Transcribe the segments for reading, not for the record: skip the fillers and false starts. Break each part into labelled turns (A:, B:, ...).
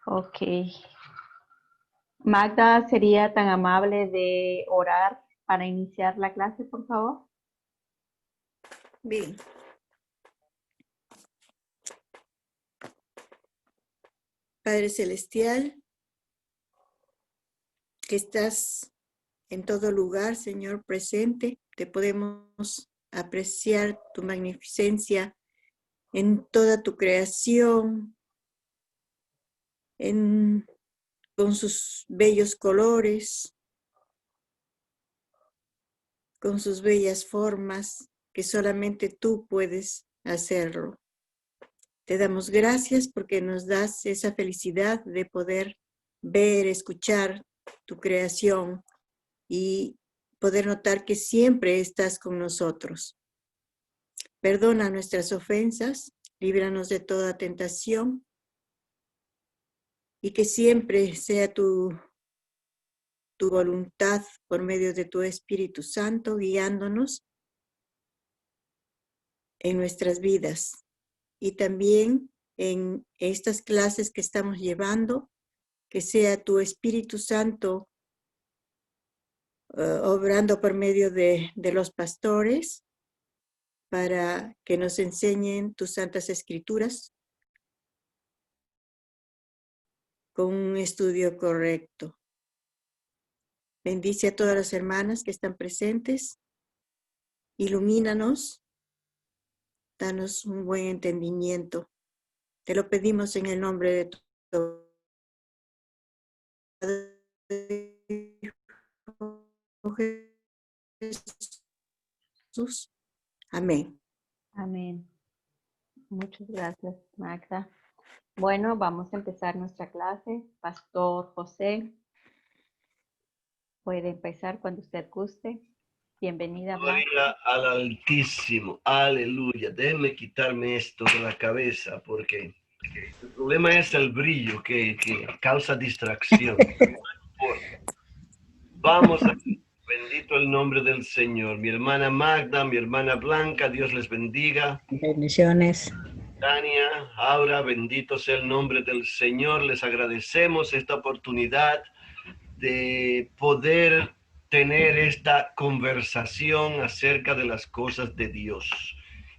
A: Ok. Magda, ¿sería tan amable de orar para iniciar la clase, por favor?
B: Bien. Padre Celestial, que estás en todo lugar, Señor, presente, te podemos apreciar tu magnificencia en toda tu creación, con sus bellos colores, con sus bellas formas, que solamente tú puedes hacerlo. Te damos gracias porque nos das esa felicidad de poder ver, escuchar tu creación y poder notar que siempre estás con nosotros. Perdona nuestras ofensas, líbranos de toda tentación y que siempre sea tu voluntad por medio de tu Espíritu Santo guiándonos en nuestras vidas y también en estas clases que estamos llevando, que sea tu Espíritu Santo obrando por medio de los pastores para que nos enseñen tus santas escrituras con un estudio correcto. Bendice a todas las hermanas que están presentes, ilumínanos, danos un buen entendimiento. Te lo pedimos en el nombre de tu Jesús. Amén.
A: Amén. Muchas gracias, Magda. Bueno, vamos a empezar nuestra clase. Pastor José, puede empezar cuando usted guste. Bienvenida, Blanca.
C: Gloria al Altísimo, aleluya. Déjenme quitarme esto de la cabeza porque el problema es el brillo que causa distracción. Vamos a bendito el nombre del Señor. Mi hermana Magda, mi hermana Blanca, Dios les bendiga.
D: Bendiciones.
C: Tania, Aura, bendito sea el nombre del Señor. Les agradecemos esta oportunidad de poder tener esta conversación acerca de las cosas de Dios.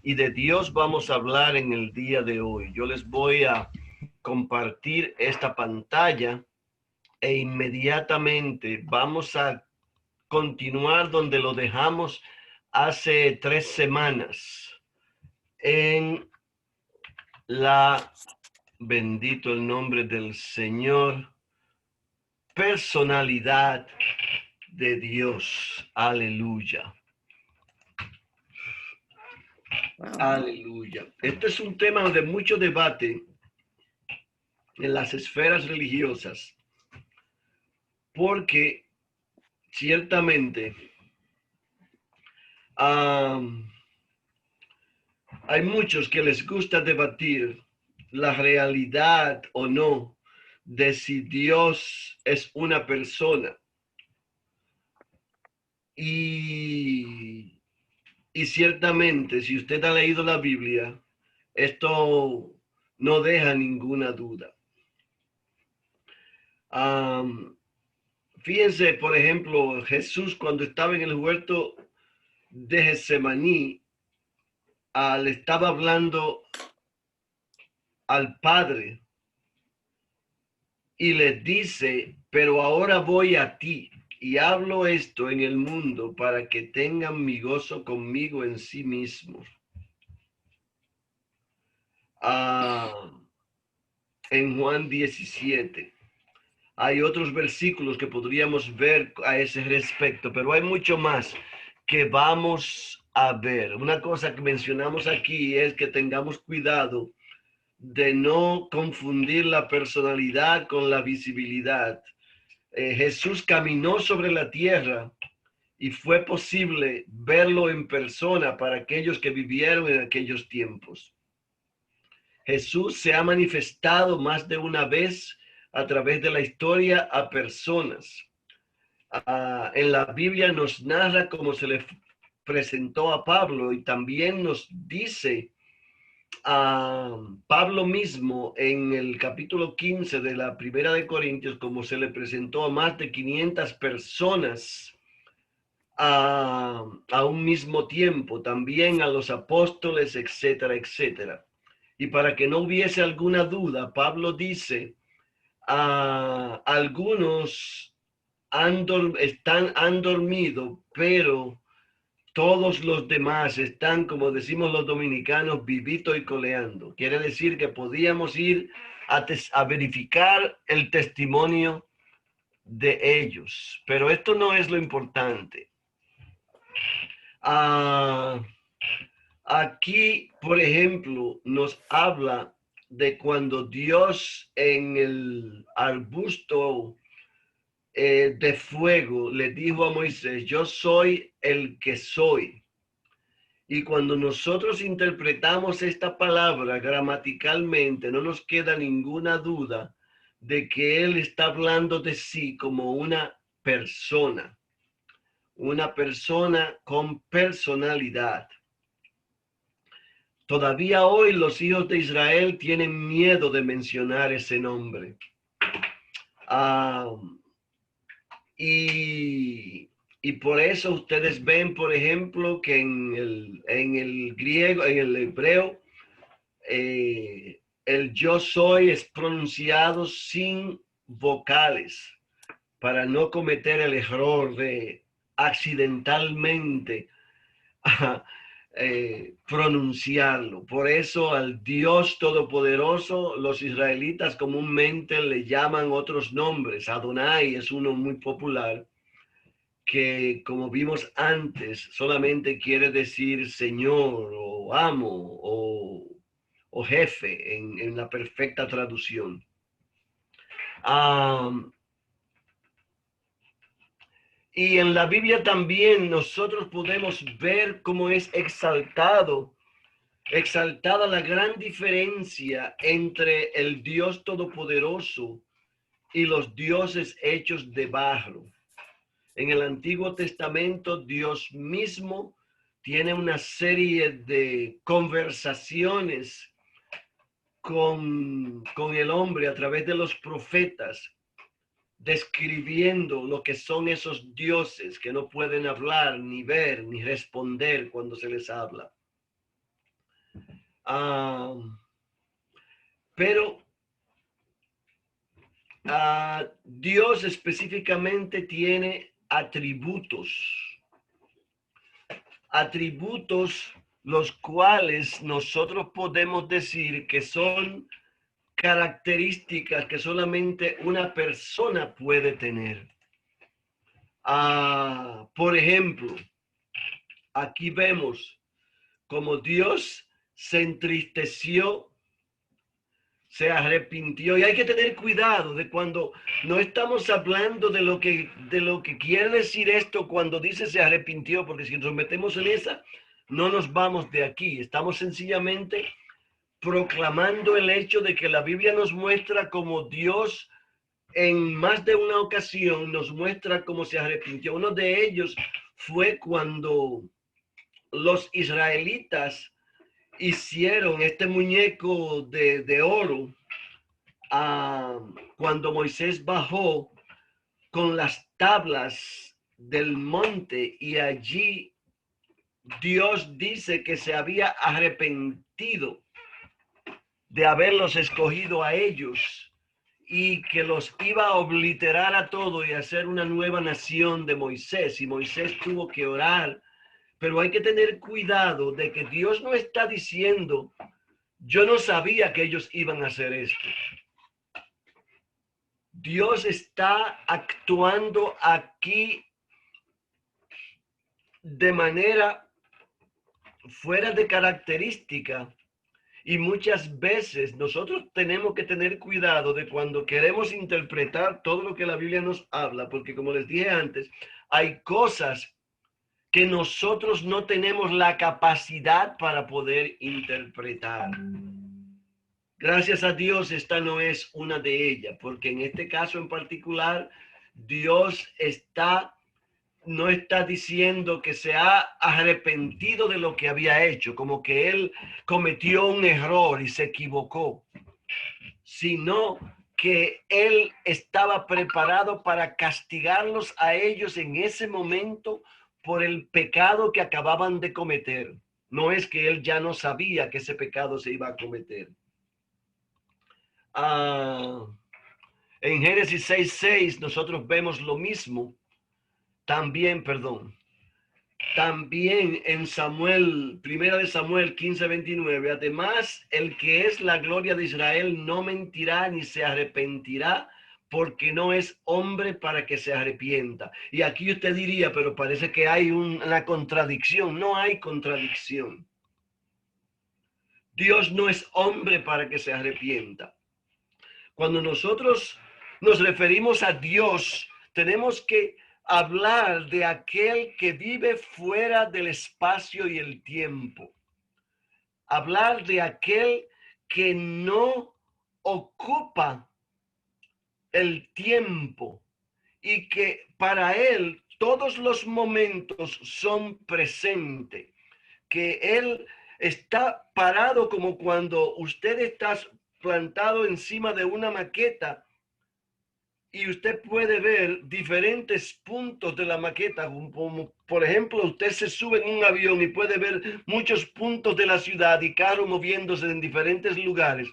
C: Y de Dios vamos a hablar en el día de hoy. Yo les voy a compartir esta pantalla e inmediatamente vamos a continuar donde lo dejamos hace 3 semanas en la, bendito el nombre del Señor, personalidad de Dios. Aleluya.
B: Wow.
C: Aleluya. Este es un tema de mucho debate en las esferas religiosas, porque ciertamente hay muchos que les gusta debatir la realidad o no de si Dios es una persona. Y ciertamente, si usted ha leído la Biblia, esto no deja ninguna duda. Fíjense, por ejemplo, Jesús cuando estaba en el huerto de Getsemaní, le estaba hablando al Padre y le dice, pero ahora voy a ti y hablo esto en el mundo para que tengan mi gozo conmigo en sí mismos. En Juan 17. Hay otros versículos que podríamos ver a ese respecto, pero hay mucho más que vamos a ver. Una cosa que mencionamos aquí es que tengamos cuidado de no confundir la personalidad con la visibilidad. Jesús caminó sobre la tierra y fue posible verlo en persona para aquellos que vivieron en aquellos tiempos. Jesús se ha manifestado más de una vez a través de la historia a personas. En la Biblia nos narra cómo se le presentó a Pablo y también nos dice Pablo mismo en el capítulo 15 de la Primera de Corintios, como se le presentó a más de 500 personas a un mismo tiempo, también a los apóstoles, etcétera, etcétera. Y para que no hubiese alguna duda, Pablo dice, algunos han dormido, pero todos los demás están, como decimos los dominicanos, vivito y coleando. Quiere decir que podíamos ir a verificar el testimonio de ellos, pero esto no es lo importante. Aquí, por ejemplo, nos habla de cuando Dios en el arbusto de fuego le dijo a Moisés, yo soy el que soy. Y cuando nosotros interpretamos esta palabra gramaticalmente, no nos queda ninguna duda de que él está hablando de sí como una persona con personalidad. Todavía hoy los hijos de Israel tienen miedo de mencionar ese nombre. Y por eso ustedes ven, por ejemplo, que en el griego, en el hebreo, el yo soy es pronunciado sin vocales para no cometer el error de accidentalmente pronunciarlo. Por eso al Dios Todopoderoso los israelitas comúnmente le llaman otros nombres. Adonai es uno muy popular que, como vimos antes, solamente quiere decir Señor o amo o jefe en la perfecta traducción. Y en la Biblia también nosotros podemos ver cómo es exaltada la gran diferencia entre el Dios Todopoderoso y los dioses hechos de barro. En el Antiguo Testamento, Dios mismo tiene una serie de conversaciones con el hombre a través de los profetas, describiendo lo que son esos dioses que no pueden hablar, ni ver, ni responder cuando se les habla. Pero Dios específicamente tiene atributos los cuales nosotros podemos decir que son características que solamente una persona puede tener. Por ejemplo, aquí vemos como Dios se entristeció, se arrepintió, y hay que tener cuidado de cuando no estamos hablando de lo que quiere decir esto cuando dice se arrepintió, porque si nos metemos en esa, no nos vamos de aquí. Estamos sencillamente proclamando el hecho de que la Biblia nos muestra como Dios en más de una ocasión nos muestra cómo se arrepintió. Uno de ellos fue cuando los israelitas hicieron este muñeco de oro cuando Moisés bajó con las tablas del monte, y allí Dios dice que se había arrepentido de haberlos escogido a ellos y que los iba a obliterar a todo y hacer una nueva nación de Moisés. Y Moisés tuvo que orar. Pero hay que tener cuidado de que Dios no está diciendo, yo no sabía que ellos iban a hacer esto. Dios está actuando aquí de manera fuera de característica, y muchas veces nosotros tenemos que tener cuidado de cuando queremos interpretar todo lo que la Biblia nos habla, porque como les dije antes, hay cosas que nosotros no tenemos la capacidad para poder interpretar. Gracias a Dios, esta no es una de ellas, porque en este caso en particular, Dios está no está diciendo que se ha arrepentido de lo que había hecho, como que él cometió un error y se equivocó, sino que él estaba preparado para castigarlos a ellos en ese momento por el pecado que acababan de cometer. No es que él ya no sabía que ese pecado se iba a cometer. En Génesis 6:6 nosotros vemos lo mismo. También en Samuel, 1 de Samuel 15:29, además, el que es la gloria de Israel no mentirá ni se arrepentirá, porque no es hombre para que se arrepienta. Y aquí usted diría, pero parece que hay una contradicción. No hay contradicción. Dios no es hombre para que se arrepienta. Cuando nosotros nos referimos a Dios, tenemos que hablar de aquel que vive fuera del espacio y el tiempo. Hablar de aquel que no ocupa el tiempo y que para él todos los momentos son presentes. Que él está parado como cuando usted está plantado encima de una maqueta y usted puede ver diferentes puntos de la maqueta, como por ejemplo usted se sube en un avión y puede ver muchos puntos de la ciudad y carros moviéndose en diferentes lugares.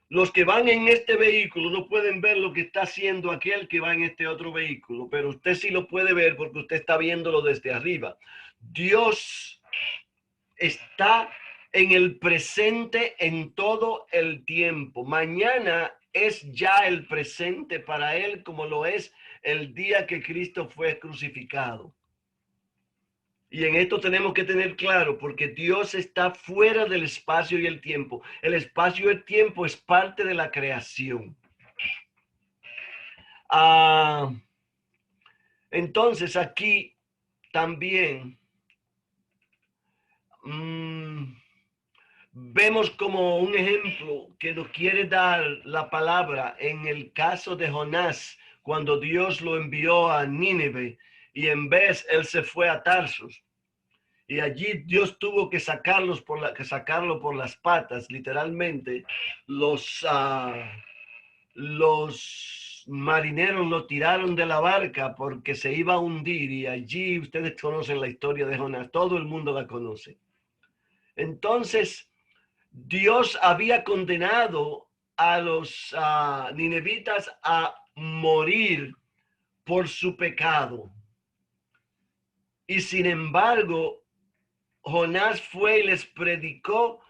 C: Los que van en este vehículo no pueden ver lo que está haciendo aquel que va en este otro vehículo, pero usted sí lo puede ver porque usted está viéndolo desde arriba. Dios está en el presente en todo el tiempo. Mañana es ya el presente para él, como lo es el día que Cristo fue crucificado. Y en esto tenemos que tener claro, porque Dios está fuera del espacio y el tiempo. El espacio y el tiempo es parte de la creación. Entonces aquí también vemos como un ejemplo que nos quiere dar la palabra en el caso de Jonás, cuando Dios lo envió a Nínive y en vez él se fue a Tarsus. Y allí Dios tuvo que sacarlo por las patas, literalmente. Los marineros lo tiraron de la barca porque se iba a hundir, y allí ustedes conocen la historia de Jonás, todo el mundo la conoce. Entonces, Dios había condenado a los ninevitas a morir por su pecado. Y sin embargo, Jonás fue y les predicó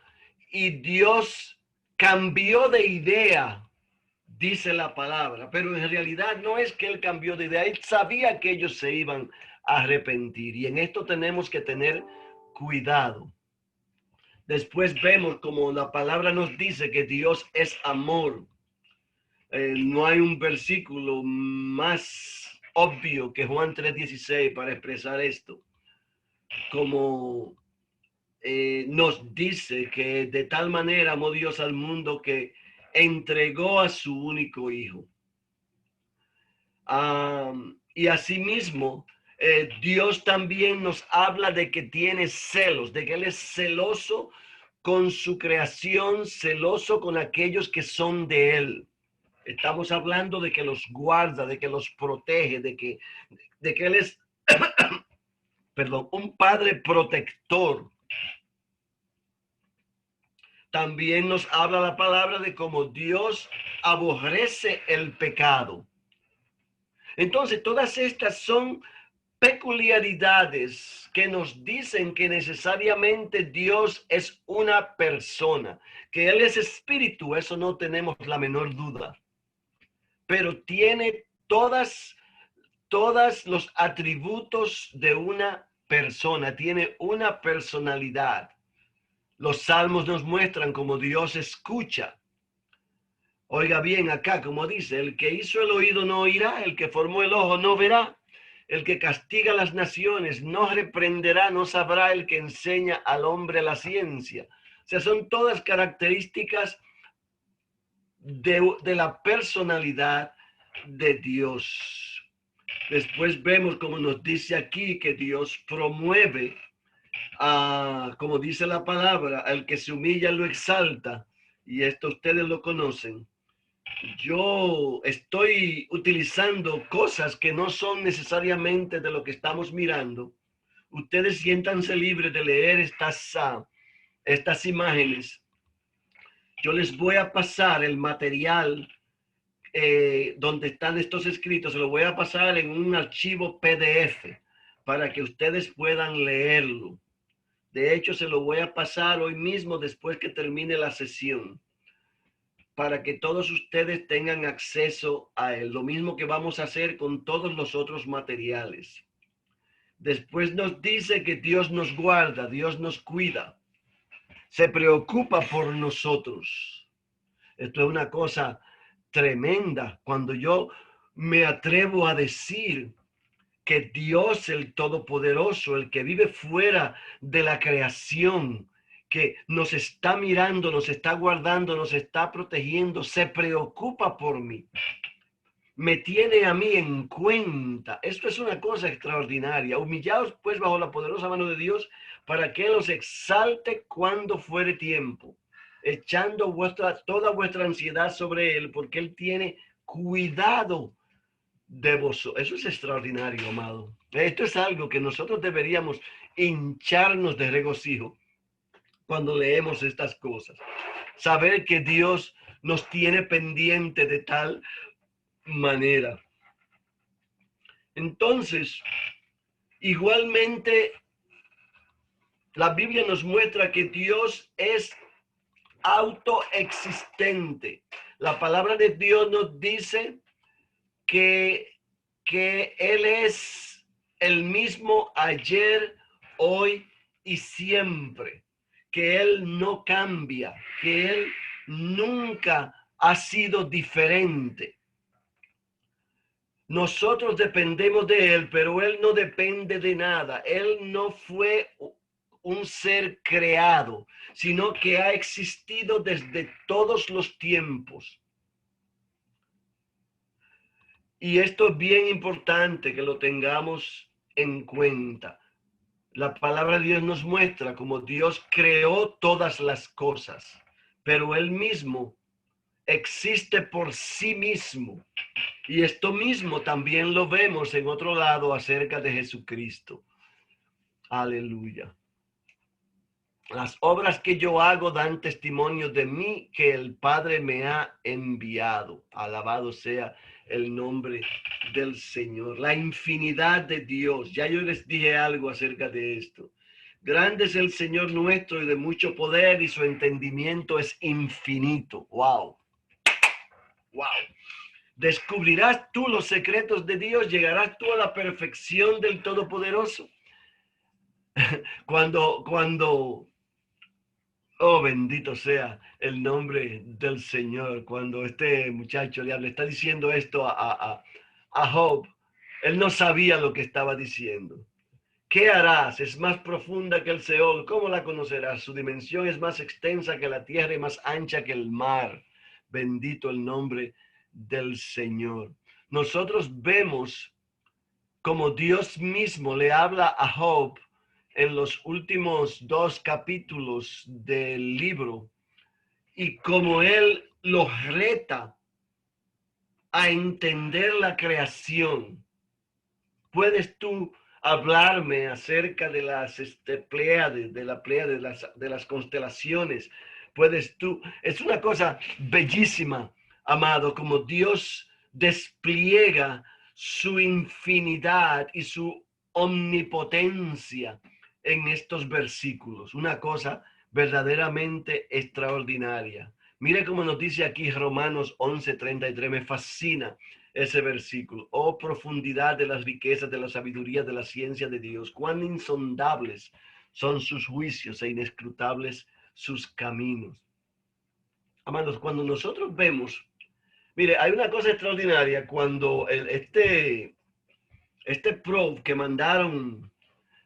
C: y Dios cambió de idea, dice la palabra. Pero en realidad no es que él cambió de idea, él sabía que ellos se iban a arrepentir. Y en esto tenemos que tener cuidado. Después vemos como la palabra nos dice que Dios es amor. No hay un versículo más obvio que Juan 3:16 para expresar esto. Como nos dice que de tal manera amó Dios al mundo que entregó a su único hijo. Y asimismo, Dios también nos habla de que tiene celos, de que Él es celoso con su creación, celoso con aquellos que son de Él. Estamos hablando de que los guarda, de que los protege, de que Él es, un padre protector. También nos habla la palabra de cómo Dios aborrece el pecado. Entonces, todas estas son peculiaridades que nos dicen que necesariamente Dios es una persona, que Él es espíritu, eso no tenemos la menor duda, pero tiene todos los atributos de una persona, tiene una personalidad. Los salmos nos muestran cómo Dios escucha. Oiga bien acá, como dice, el que hizo el oído no oirá, el que formó el ojo no verá, el que castiga a las naciones no reprenderá, no sabrá el que enseña al hombre la ciencia. O sea, son todas características de la personalidad de Dios. Después vemos, como nos dice aquí, que Dios promueve, como dice la palabra, al que se humilla lo exalta. Y esto ustedes lo conocen. Yo estoy utilizando cosas que no son necesariamente de lo que estamos mirando. Ustedes siéntanse libres de leer estas imágenes. Yo les voy a pasar el material donde están estos escritos, se lo voy a pasar en un archivo PDF para que ustedes puedan leerlo. De hecho, se lo voy a pasar hoy mismo después que termine la sesión, para que todos ustedes tengan acceso a él. Lo mismo que vamos a hacer con todos los otros materiales. Después nos dice que Dios nos guarda, Dios nos cuida, se preocupa por nosotros. Esto es una cosa tremenda cuando yo me atrevo a decir que Dios, el Todopoderoso, el que vive fuera de la creación, que nos está mirando, nos está guardando, nos está protegiendo, se preocupa por mí, me tiene a mí en cuenta. Esto es una cosa extraordinaria. Humillaos pues bajo la poderosa mano de Dios para que Él os exalte cuando fuere tiempo, echando toda vuestra ansiedad sobre Él, porque Él tiene cuidado de vosotros. Eso es extraordinario, amado. Esto es algo que nosotros deberíamos hincharnos de regocijo cuando leemos estas cosas. Saber que Dios nos tiene pendiente de tal manera. Entonces, igualmente, la Biblia nos muestra que Dios es autoexistente. La palabra de Dios nos dice que Él es el mismo ayer, hoy y siempre, que Él no cambia, que Él nunca ha sido diferente. Nosotros dependemos de Él, pero Él no depende de nada. Él no fue un ser creado, sino que ha existido desde todos los tiempos. Y esto es bien importante que lo tengamos en cuenta. La palabra de Dios nos muestra cómo Dios creó todas las cosas, pero Él mismo existe por sí mismo. Y esto mismo también lo vemos en otro lado acerca de Jesucristo. Aleluya. Las obras que yo hago dan testimonio de mí que el Padre me ha enviado. Alabado sea el nombre del Señor. La infinidad de Dios. Ya yo les dije algo acerca de esto. Grande es el Señor nuestro y de mucho poder, y su entendimiento es infinito. Wow. Wow. ¿Descubrirás tú los secretos de Dios? ¿Llegarás tú a la perfección del Todopoderoso? Cuando, oh, bendito sea el nombre del Señor, cuando este muchacho le está diciendo esto a Job, él no sabía lo que estaba diciendo. ¿Qué harás? Es más profunda que el Seol. ¿Cómo la conocerás? Su dimensión es más extensa que la tierra y más ancha que el mar. Bendito el nombre del Señor. Nosotros vemos como Dios mismo le habla a Job en los últimos 2 capítulos del libro, y como él lo reta a entender la creación. ¿Puedes tú hablarme acerca de las Pléyades, de las constelaciones? Puedes tú, es una cosa bellísima, amado, como Dios despliega su infinidad y su omnipotencia en estos versículos. Una cosa verdaderamente extraordinaria. Mire cómo nos dice aquí Romanos 11:33, me fascina ese versículo. Oh, profundidad de las riquezas, de la sabiduría, de la ciencia de Dios. Cuán insondables son sus juicios e inescrutables sus caminos. Amados, cuando nosotros vemos, mire, hay una cosa extraordinaria cuando este probe que mandaron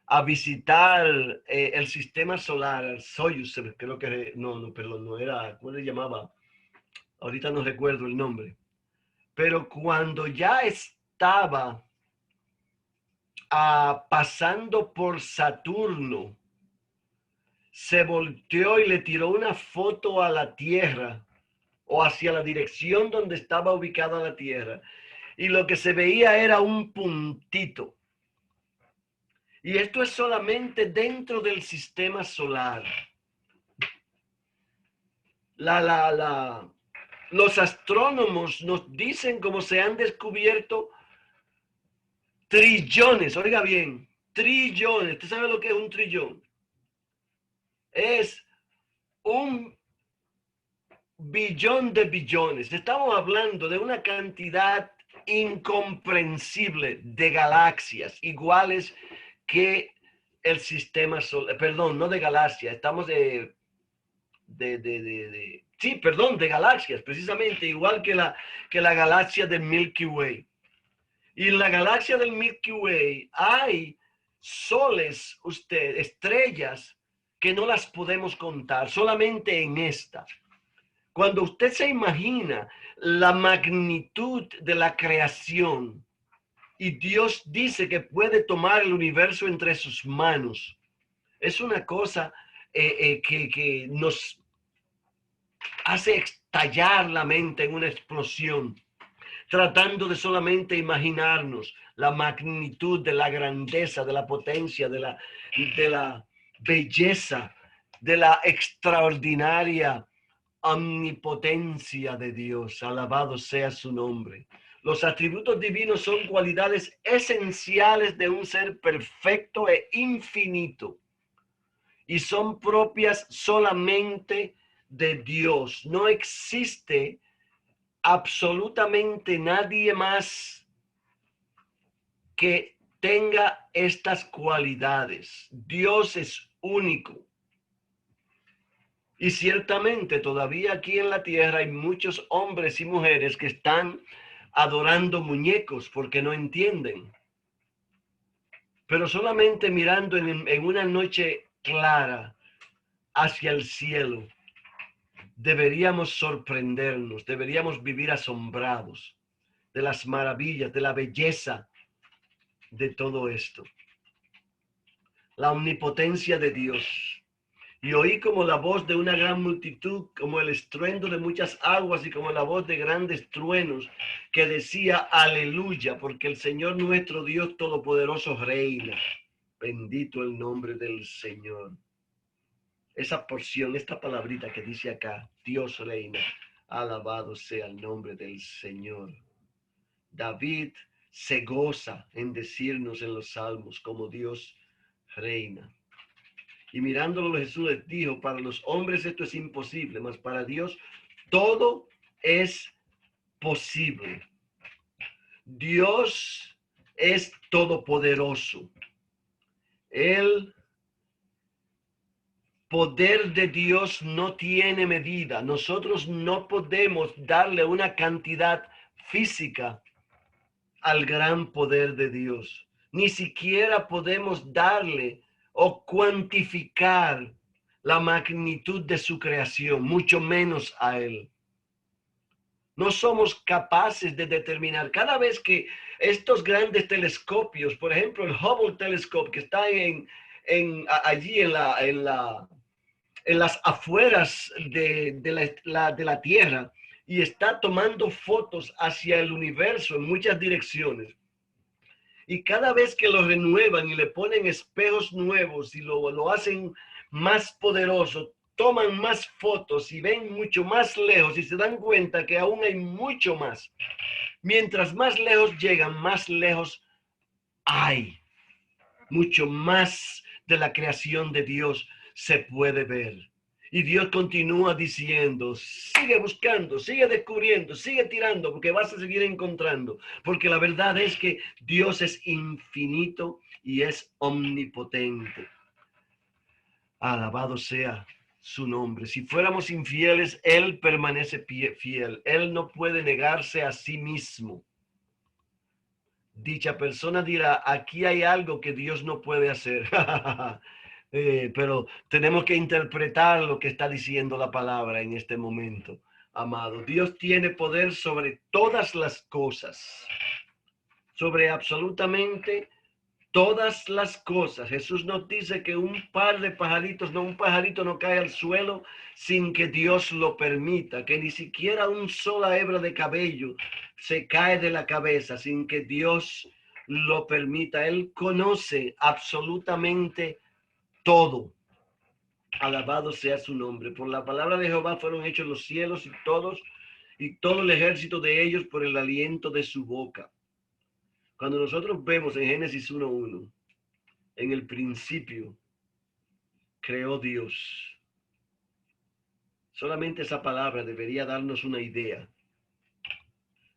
C: a visitar el sistema solar, el Soyuz, creo que, perdón, no era, ¿cómo le llamaba? Ahorita no recuerdo el nombre. Pero cuando ya estaba pasando por Saturno, se volteó y le tiró una foto a la Tierra o hacia la dirección donde estaba ubicada la Tierra, y lo que se veía era un puntito. Y esto es solamente dentro del sistema solar. Los astrónomos nos dicen cómo se han descubierto trillones, oiga bien, trillones. ¿Usted sabe lo que es un trillón? Es un billón de billones. Estamos hablando de una cantidad incomprensible de galaxias iguales que el sistema solar. Perdón, no de galaxias, estamos de galaxias, precisamente igual que la galaxia del Milky Way. Y en la galaxia del Milky Way hay soles, estrellas que no las podemos contar, solamente en esta. Cuando usted se imagina la magnitud de la creación y Dios dice que puede tomar el universo entre sus manos, es una cosa que nos hace estallar la mente en una explosión, tratando de solamente imaginarnos la magnitud de la grandeza, de la potencia, de la belleza, de la extraordinaria omnipotencia de Dios. Alabado sea su nombre. Los atributos divinos son cualidades esenciales de un ser perfecto e infinito y son propias solamente de Dios. No existe absolutamente nadie más que tenga estas cualidades. Dios es único. Y ciertamente todavía aquí en la tierra hay muchos hombres y mujeres que están adorando muñecos porque no entienden. Pero solamente mirando en una noche clara hacia el cielo, deberíamos sorprendernos, deberíamos vivir asombrados de las maravillas, de la belleza de todo esto. La omnipotencia de Dios. Y oí como la voz de una gran multitud, como el estruendo de muchas aguas y como la voz de grandes truenos, que decía: aleluya, porque el Señor nuestro Dios Todopoderoso reina. Bendito el nombre del Señor. Esa porción, esta palabrita que dice acá, Dios reina, alabado sea el nombre del Señor. David se goza en decirnos en los salmos como Dios reina. Y mirándolo Jesús les dijo: para los hombres esto es imposible, mas para Dios todo es posible. Dios es todopoderoso. El poder de Dios no tiene medida. Nosotros no podemos darle una cantidad física al gran poder de Dios. Ni siquiera podemos darle o cuantificar la magnitud de su creación, mucho menos a Él. No somos capaces de determinar. Cada vez que estos grandes telescopios, por ejemplo el Hubble Telescope, que está allí en las afueras de la Tierra, y está tomando fotos hacia el universo en muchas direcciones. Y cada vez que lo renuevan y le ponen espejos nuevos y lo hacen más poderoso, toman más fotos y ven mucho más lejos y se dan cuenta que aún hay mucho más. Mientras más lejos llegan, más lejos hay. Mucho más de la creación de Dios se puede ver. Y Dios continúa diciendo: sigue buscando, sigue descubriendo, sigue tirando, porque vas a seguir encontrando. Porque la verdad es que Dios es infinito y es omnipotente. Alabado sea su nombre. Si fuéramos infieles, Él permanece fiel. Él no puede negarse a sí mismo. Dicha persona dirá: aquí hay algo que Dios no puede hacer. Pero tenemos que interpretar lo que está diciendo la palabra en este momento, amado. Dios tiene poder sobre todas las cosas, sobre absolutamente todas las cosas. Jesús nos dice que un pajarito no cae al suelo sin que Dios lo permita, que ni siquiera una sola hebra de cabello se cae de la cabeza sin que Dios lo permita. Él conoce absolutamente todo. Alabado sea su nombre. Por la palabra de Jehová fueron hechos los cielos y todo el ejército de ellos por el aliento de su boca. Cuando nosotros vemos en Génesis 1:1, en el principio creó Dios. Solamente esa palabra debería darnos una idea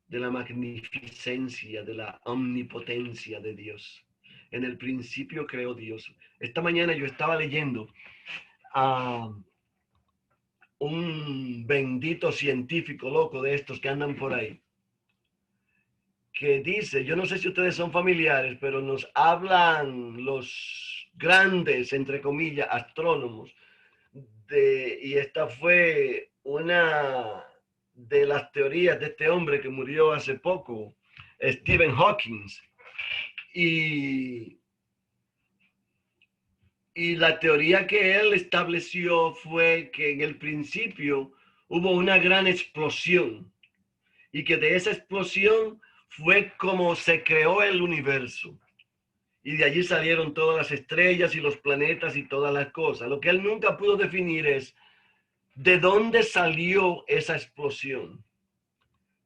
C: de la magnificencia, de la omnipotencia de Dios. En el principio creó Dios. Esta mañana yo estaba leyendo a un bendito científico loco de estos que andan por ahí, que dice, yo no sé si ustedes son familiares, pero nos hablan los grandes, entre comillas, astrónomos, y esta fue una de las teorías de este hombre que murió hace poco, Stephen Hawking. Y la teoría que él estableció fue que en el principio hubo una gran explosión y que de esa explosión fue como se creó el universo. Y de allí salieron todas las estrellas y los planetas y todas las cosas. Lo que él nunca pudo definir es de dónde salió esa explosión.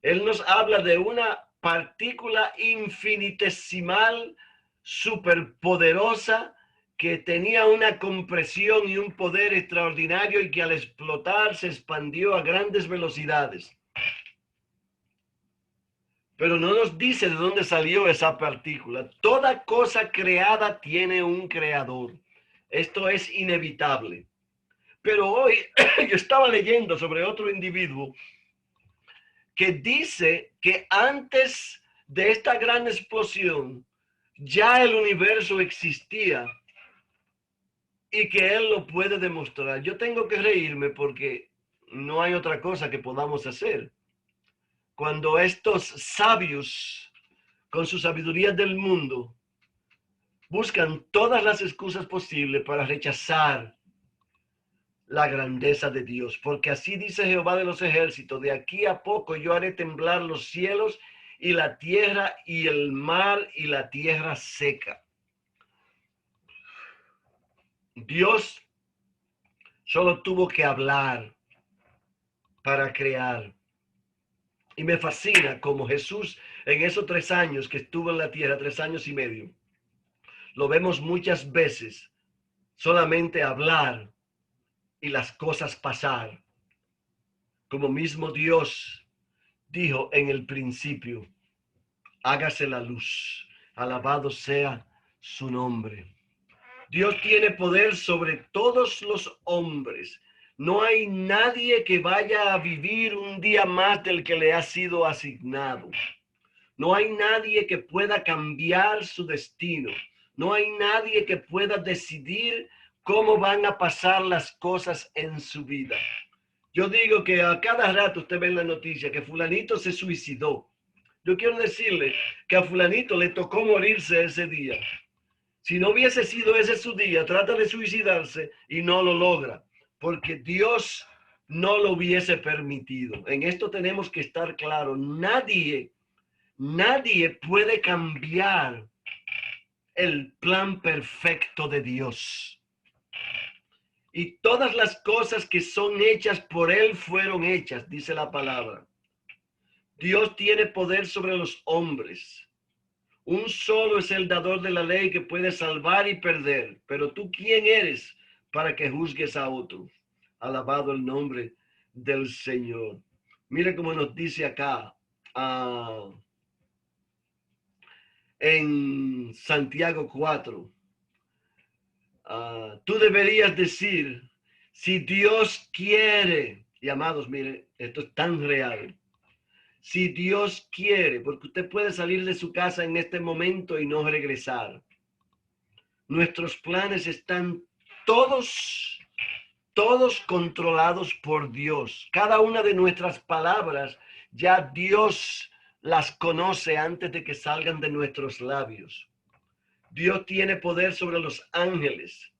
C: Él nos habla de una partícula infinitesimal, superpoderosa, que tenía una compresión y un poder extraordinario y que al explotar se expandió a grandes velocidades. Pero no nos dice de dónde salió esa partícula. Toda cosa creada tiene un creador. Esto es inevitable. Pero hoy yo estaba leyendo sobre otro individuo que dice que antes de esta gran explosión ya el universo existía y que él lo puede demostrar. Yo tengo que reírme porque no hay otra cosa que podamos hacer. Cuando estos sabios, con su sabiduría del mundo, buscan todas las excusas posibles para rechazar la grandeza de Dios, porque así dice Jehová de los ejércitos, de aquí a poco yo haré temblar los cielos y la tierra y el mar y la tierra seca. Dios solo tuvo que hablar para crear. Y me fascina como Jesús en esos 3 años que estuvo en la tierra, 3 años y medio, lo vemos muchas veces solamente hablar y las cosas pasar. Como mismo Dios dijo en el principio, hágase la luz, alabado sea su nombre. Dios tiene poder sobre todos los hombres. No hay nadie que vaya a vivir un día más del que le ha sido asignado. No hay nadie que pueda cambiar su destino. No hay nadie que pueda decidir cómo van a pasar las cosas en su vida. Yo digo que a cada rato usted ve en la noticia que fulanito se suicidó. Yo quiero decirle que a fulanito le tocó morirse ese día. Si no hubiese sido ese su día, trata de suicidarse y no lo logra, porque Dios no lo hubiese permitido. En esto tenemos que estar claros. Nadie puede cambiar el plan perfecto de Dios. Y todas las cosas que son hechas por Él fueron hechas, dice la palabra. Dios tiene poder sobre los hombres. Un solo es el dador de la ley que puede salvar y perder. Pero tú, ¿quién eres para que juzgues a otro? Alabado el nombre del Señor. Mire cómo nos dice acá en Santiago 4. Tú deberías decir, si Dios quiere, y amados, mire, esto es tan real. Si Dios quiere, porque usted puede salir de su casa en este momento y no regresar. Nuestros planes están todos controlados por Dios. Cada una de nuestras palabras, ya Dios las conoce antes de que salgan de nuestros labios. Dios tiene poder sobre los ángeles.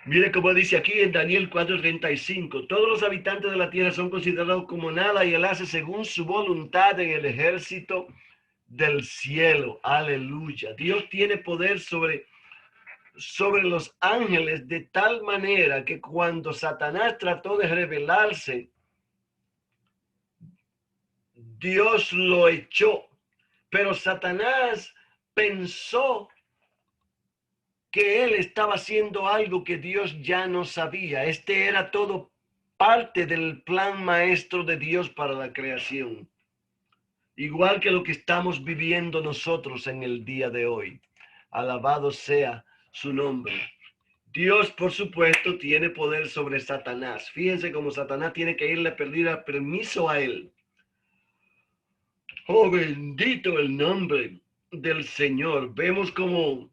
C: Mire cómo dice aquí en Daniel 4:35, todos los habitantes de la tierra son considerados como nada y él hace según su voluntad en el ejército del cielo. Aleluya. Dios tiene poder sobre los ángeles de tal manera que cuando Satanás trató de rebelarse, Dios lo echó. Pero Satanás pensó que él estaba haciendo algo que Dios ya no sabía. Este era todo parte del plan maestro de Dios para la creación. Igual que lo que estamos viviendo nosotros en el día de hoy. Alabado sea su nombre. Dios, por supuesto, tiene poder sobre Satanás. Fíjense cómo Satanás tiene que irle a pedir permiso a él. Oh, bendito el nombre del Señor. Vemos como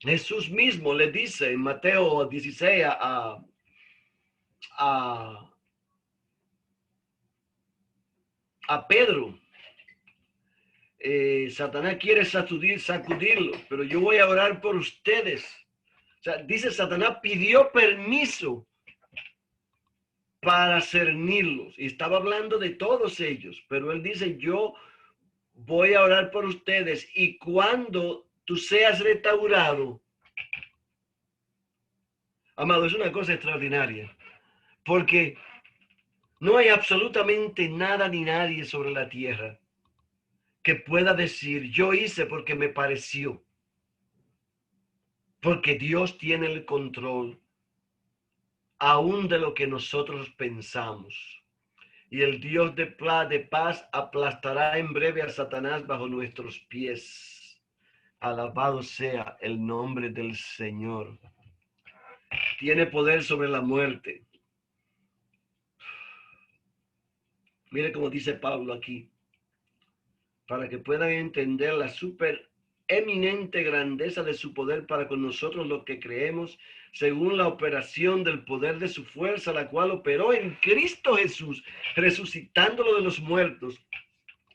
C: Jesús mismo le dice en Mateo 16 a Pedro, Satanás quiere sacudirlo, pero yo voy a orar por ustedes. O sea, dice Satanás pidió permiso para cernirlos. Y estaba hablando de todos ellos, pero él dice, yo voy a orar por ustedes y cuando tú seas restaurado, amado, es una cosa extraordinaria, porque no hay absolutamente nada ni nadie sobre la tierra que pueda decir, yo hice porque me pareció, porque Dios tiene el control aún de lo que nosotros pensamos. Y el Dios de paz aplastará en breve a Satanás bajo nuestros pies. Alabado sea el nombre del Señor. Tiene poder sobre la muerte. Mire cómo dice Pablo aquí, para que puedan entender la eminente grandeza de su poder para con nosotros los que creemos, según la operación del poder de su fuerza, la cual operó en Cristo Jesús, resucitándolo de los muertos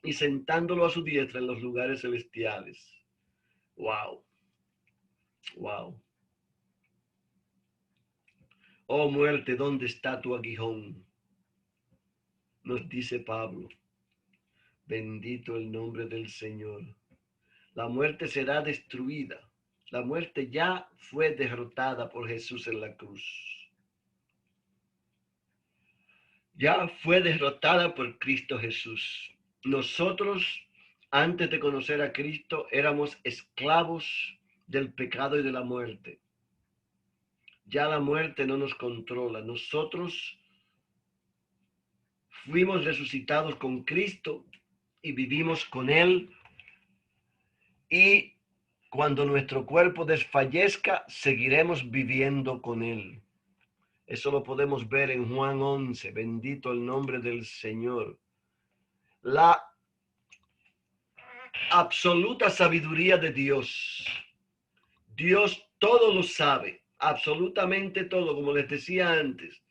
C: y sentándolo a su diestra en los lugares celestiales. Wow. Wow. Oh muerte, ¿dónde está tu aguijón? Nos dice Pablo. Bendito el nombre del Señor. La muerte será destruida. La muerte ya fue derrotada por Jesús en la cruz. Ya fue derrotada por Cristo Jesús. Nosotros, antes de conocer a Cristo, éramos esclavos del pecado y de la muerte. Ya la muerte no nos controla. Nosotros fuimos resucitados con Cristo y vivimos con Él. Y cuando nuestro cuerpo desfallezca, seguiremos viviendo con Él. Eso lo podemos ver en Juan 11. Bendito el nombre del Señor. La absoluta sabiduría de Dios. Dios todo lo sabe, absolutamente todo, como les decía antes.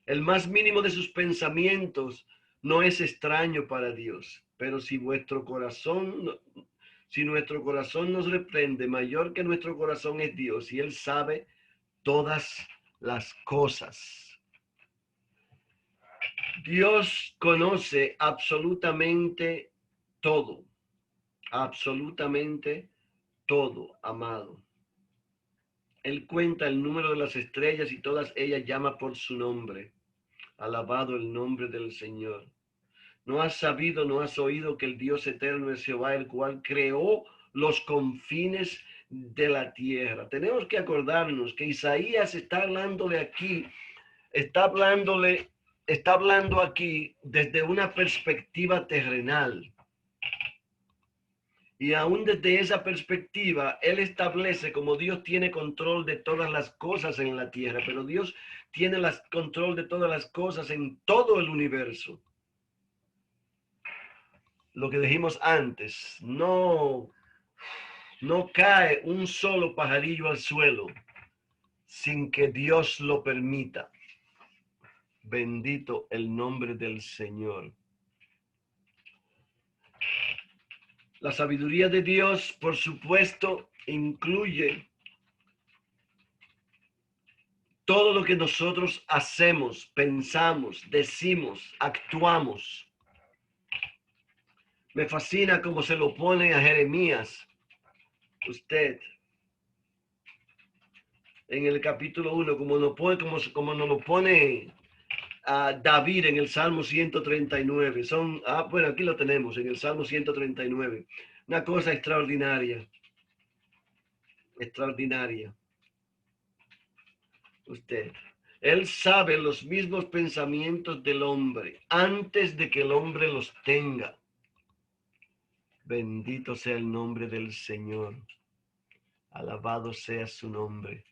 C: El más mínimo de sus pensamientos no es extraño para Dios. Pero si nuestro corazón nos reprende, mayor que nuestro corazón es Dios y Él sabe todas las cosas. Dios conoce absolutamente todo, absolutamente todo, amado. Él cuenta el número de las estrellas y todas ellas llama por su nombre. Alabado el nombre del Señor. ¿No has sabido, no has oído que el Dios eterno es Jehová, el cual creó los confines de la tierra? Tenemos que acordarnos que Isaías está hablándole aquí, está hablando aquí desde una perspectiva terrenal. Y aún desde esa perspectiva, él establece como Dios tiene control de todas las cosas en la tierra, pero Dios tiene control de todas las cosas en todo el universo. Lo que dijimos antes, no cae un solo pajarillo al suelo sin que Dios lo permita. Bendito el nombre del Señor. La sabiduría de Dios, por supuesto, incluye todo lo que nosotros hacemos, pensamos, decimos, actuamos. Me fascina cómo se lo pone a Jeremías, usted, en el capítulo 1, como nos lo pone a David en el Salmo 139. Bueno, aquí lo tenemos, en el Salmo 139. Una cosa extraordinaria, extraordinaria. Usted. Él sabe los mismos pensamientos del hombre antes de que el hombre los tenga. Bendito sea el nombre del Señor. Alabado sea su nombre.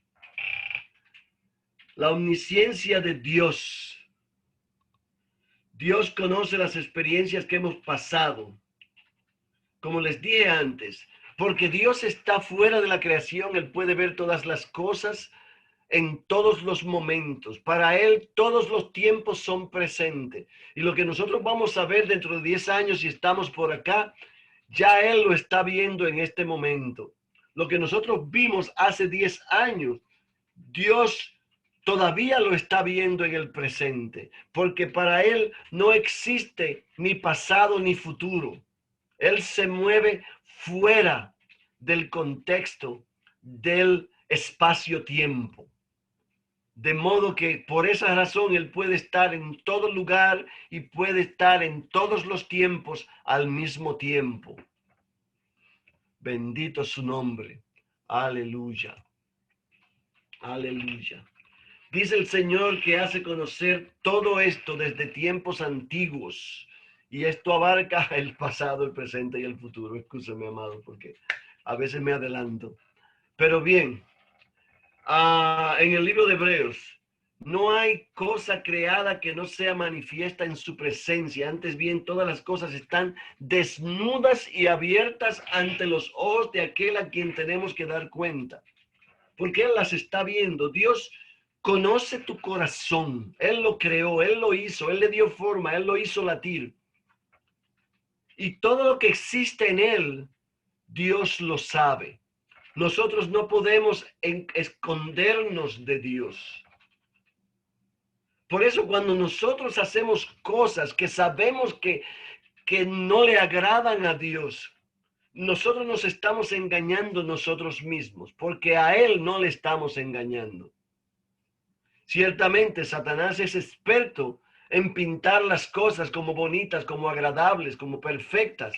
C: La omnisciencia de Dios. Dios conoce las experiencias que hemos pasado. Como les dije antes, porque Dios está fuera de la creación, Él puede ver todas las cosas en todos los momentos. Para Él todos los tiempos son presentes. Y lo que nosotros vamos a ver dentro de 10 años si estamos por acá, ya Él lo está viendo en este momento. Lo que nosotros vimos hace 10 años, Dios todavía lo está viendo en el presente. Porque para Él no existe ni pasado ni futuro. Él se mueve fuera del contexto del espacio-tiempo. De modo que por esa razón Él puede estar en todo lugar y puede estar en todos los tiempos al mismo tiempo. Bendito su nombre. Aleluya. Aleluya. Dice el Señor que hace conocer todo esto desde tiempos antiguos. Y esto abarca el pasado, el presente y el futuro. Escúchame, amado, porque a veces me adelanto. Pero bien, en el libro de Hebreos, no hay cosa creada que no sea manifiesta en su presencia. Antes bien, todas las cosas están desnudas y abiertas ante los ojos de aquel a quien tenemos que dar cuenta. Porque Él las está viendo. Dios conoce tu corazón. Él lo creó, Él lo hizo, Él le dio forma, Él lo hizo latir. Y todo lo que existe en Él, Dios lo sabe. Nosotros no podemos escondernos de Dios. Por eso cuando nosotros hacemos cosas que sabemos que no le agradan a Dios, nosotros nos estamos engañando nosotros mismos, porque a Él no le estamos engañando. Ciertamente Satanás es experto en pintar las cosas como bonitas, como agradables, como perfectas.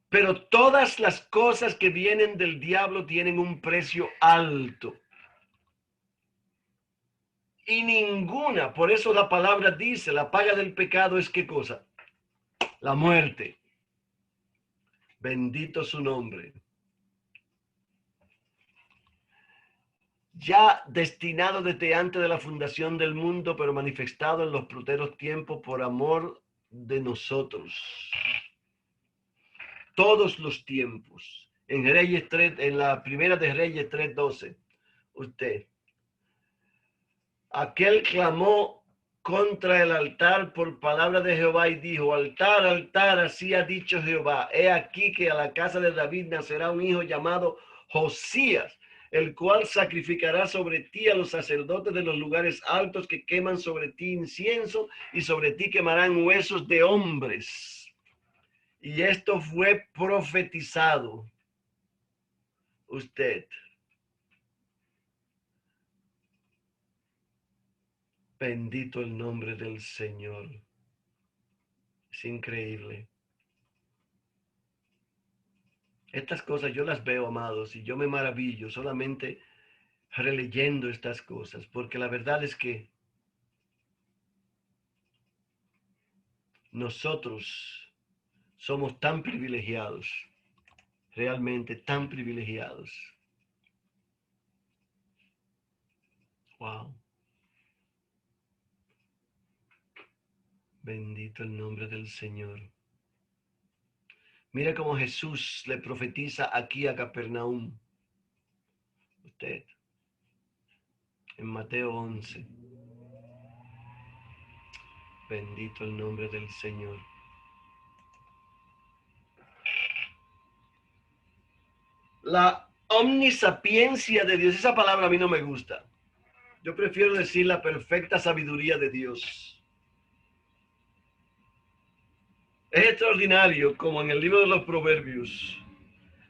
C: Pero todas las cosas que vienen del diablo tienen un precio alto. Y ninguna, por eso la palabra dice, la paga del pecado es ¿qué cosa? La muerte. Bendito su nombre. Ya destinado desde antes de la fundación del mundo, pero manifestado en los pruderos tiempos por amor de nosotros. Todos los tiempos. En Reyes 3, en la primera de Reyes 3:12, usted. Aquel clamó contra el altar por palabra de Jehová y dijo: altar, altar, así ha dicho Jehová, he aquí que a la casa de David nacerá un hijo llamado Josías, el cual sacrificará sobre ti a los sacerdotes de los lugares altos que queman sobre ti incienso, y sobre ti quemarán huesos de hombres. Y esto fue profetizado. Usted. Bendito el nombre del Señor. Es increíble. Estas cosas yo las veo, amados, y yo me maravillo solamente releyendo estas cosas, porque la verdad es que nosotros somos tan privilegiados, realmente tan privilegiados. Wow. Bendito el nombre del Señor. Mira cómo Jesús le profetiza aquí a Capernaum. Usted. En Mateo 11. Bendito el nombre del Señor. La omnisapiencia de Dios, esa palabra a mí no me gusta. Yo prefiero decir la perfecta sabiduría de Dios. Es extraordinario como en el libro de los Proverbios,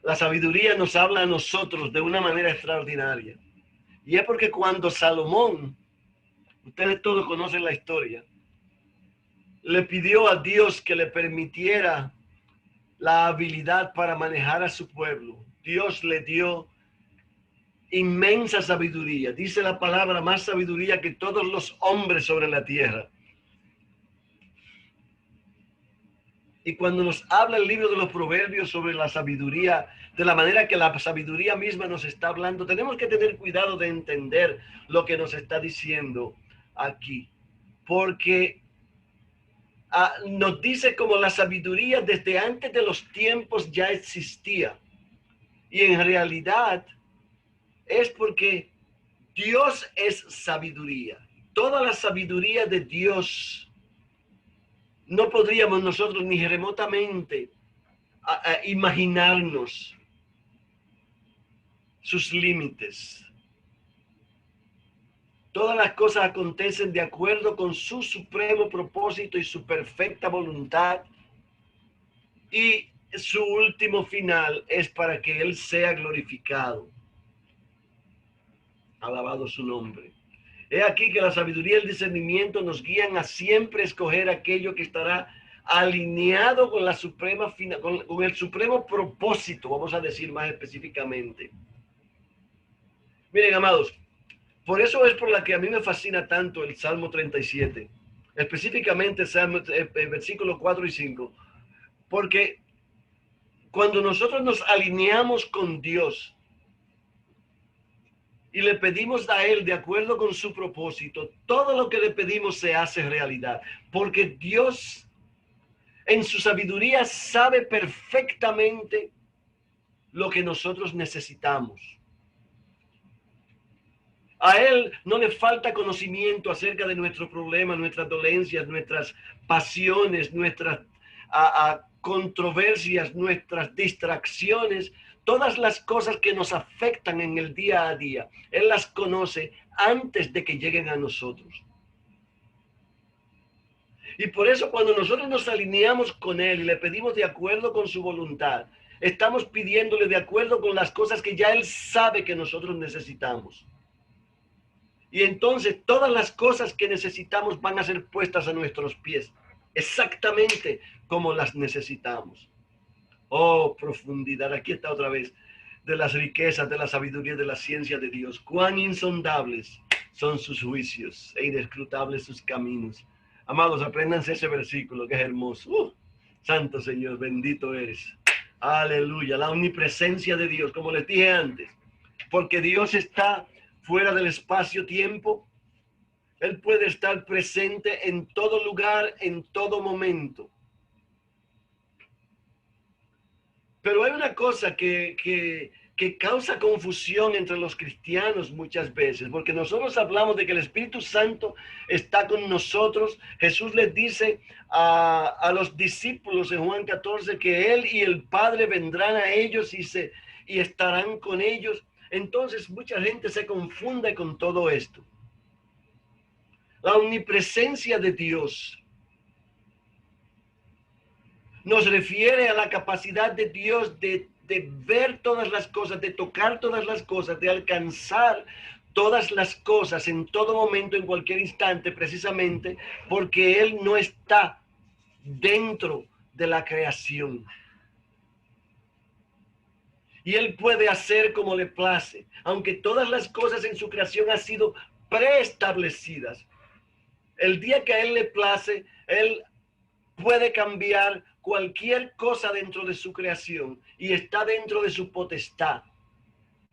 C: la sabiduría nos habla a nosotros de una manera extraordinaria. Y es porque cuando Salomón, ustedes todos conocen la historia, le pidió a Dios que le permitiera la habilidad para manejar a su pueblo, Dios le dio inmensa sabiduría. Dice la palabra, más sabiduría que todos los hombres sobre la tierra. Y cuando nos habla el libro de los Proverbios sobre la sabiduría, de la manera que la sabiduría misma nos está hablando, tenemos que tener cuidado de entender lo que nos está diciendo aquí. Porque nos dice como la sabiduría desde antes de los tiempos ya existía. Y en realidad es porque Dios es sabiduría. Toda la sabiduría de Dios no podríamos nosotros ni remotamente imaginarnos sus límites. Todas las cosas acontecen de acuerdo con su supremo propósito y su perfecta voluntad. Y su último final es para que Él sea glorificado. Alabado su nombre. He aquí que la sabiduría y el discernimiento nos guían a siempre escoger aquello que estará alineado con la suprema con el supremo propósito, vamos a decir más específicamente. Miren, amados, por eso es por la que a mí me fascina tanto el Salmo 37, específicamente el versículo 4 y 5, porque cuando nosotros nos alineamos con Dios y le pedimos a Él de acuerdo con su propósito, todo lo que le pedimos se hace realidad, porque Dios en su sabiduría sabe perfectamente lo que nosotros necesitamos. A Él no le falta conocimiento acerca de nuestros problemas, nuestras dolencias, nuestras pasiones, nuestras controversias, nuestras distracciones, todas las cosas que nos afectan en el día a día. Él las conoce antes de que lleguen a nosotros. Y por eso cuando nosotros nos alineamos con Él y le pedimos de acuerdo con su voluntad, estamos pidiéndole de acuerdo con las cosas que ya Él sabe que nosotros necesitamos. Y entonces todas las cosas que necesitamos van a ser puestas a nuestros pies, exactamente como las necesitamos. Oh, profundidad, aquí está otra vez, de las riquezas, de la sabiduría, de la ciencia de Dios. Cuán insondables son sus juicios e inescrutables sus caminos. Amados, apréndanse ese versículo que es hermoso. Santo Señor, bendito eres. Aleluya, la omnipresencia de Dios, como les dije antes, porque Dios está fuera del espacio-tiempo. Él puede estar presente en todo lugar, en todo momento. Pero hay una cosa que causa confusión entre los cristianos muchas veces, porque nosotros hablamos de que el Espíritu Santo está con nosotros. Jesús les dice a los discípulos en Juan 14 que Él y el Padre vendrán a ellos y estarán con ellos. Entonces mucha gente se confunde con todo esto. La omnipresencia de Dios nos refiere a la capacidad de Dios de ver todas las cosas, de tocar todas las cosas, de alcanzar todas las cosas en todo momento, en cualquier instante, precisamente porque Él no está dentro de la creación. Y Él puede hacer como le place, aunque todas las cosas en su creación han sido preestablecidas. El día que a Él le place, Él puede cambiar cualquier cosa dentro de su creación y está dentro de su potestad.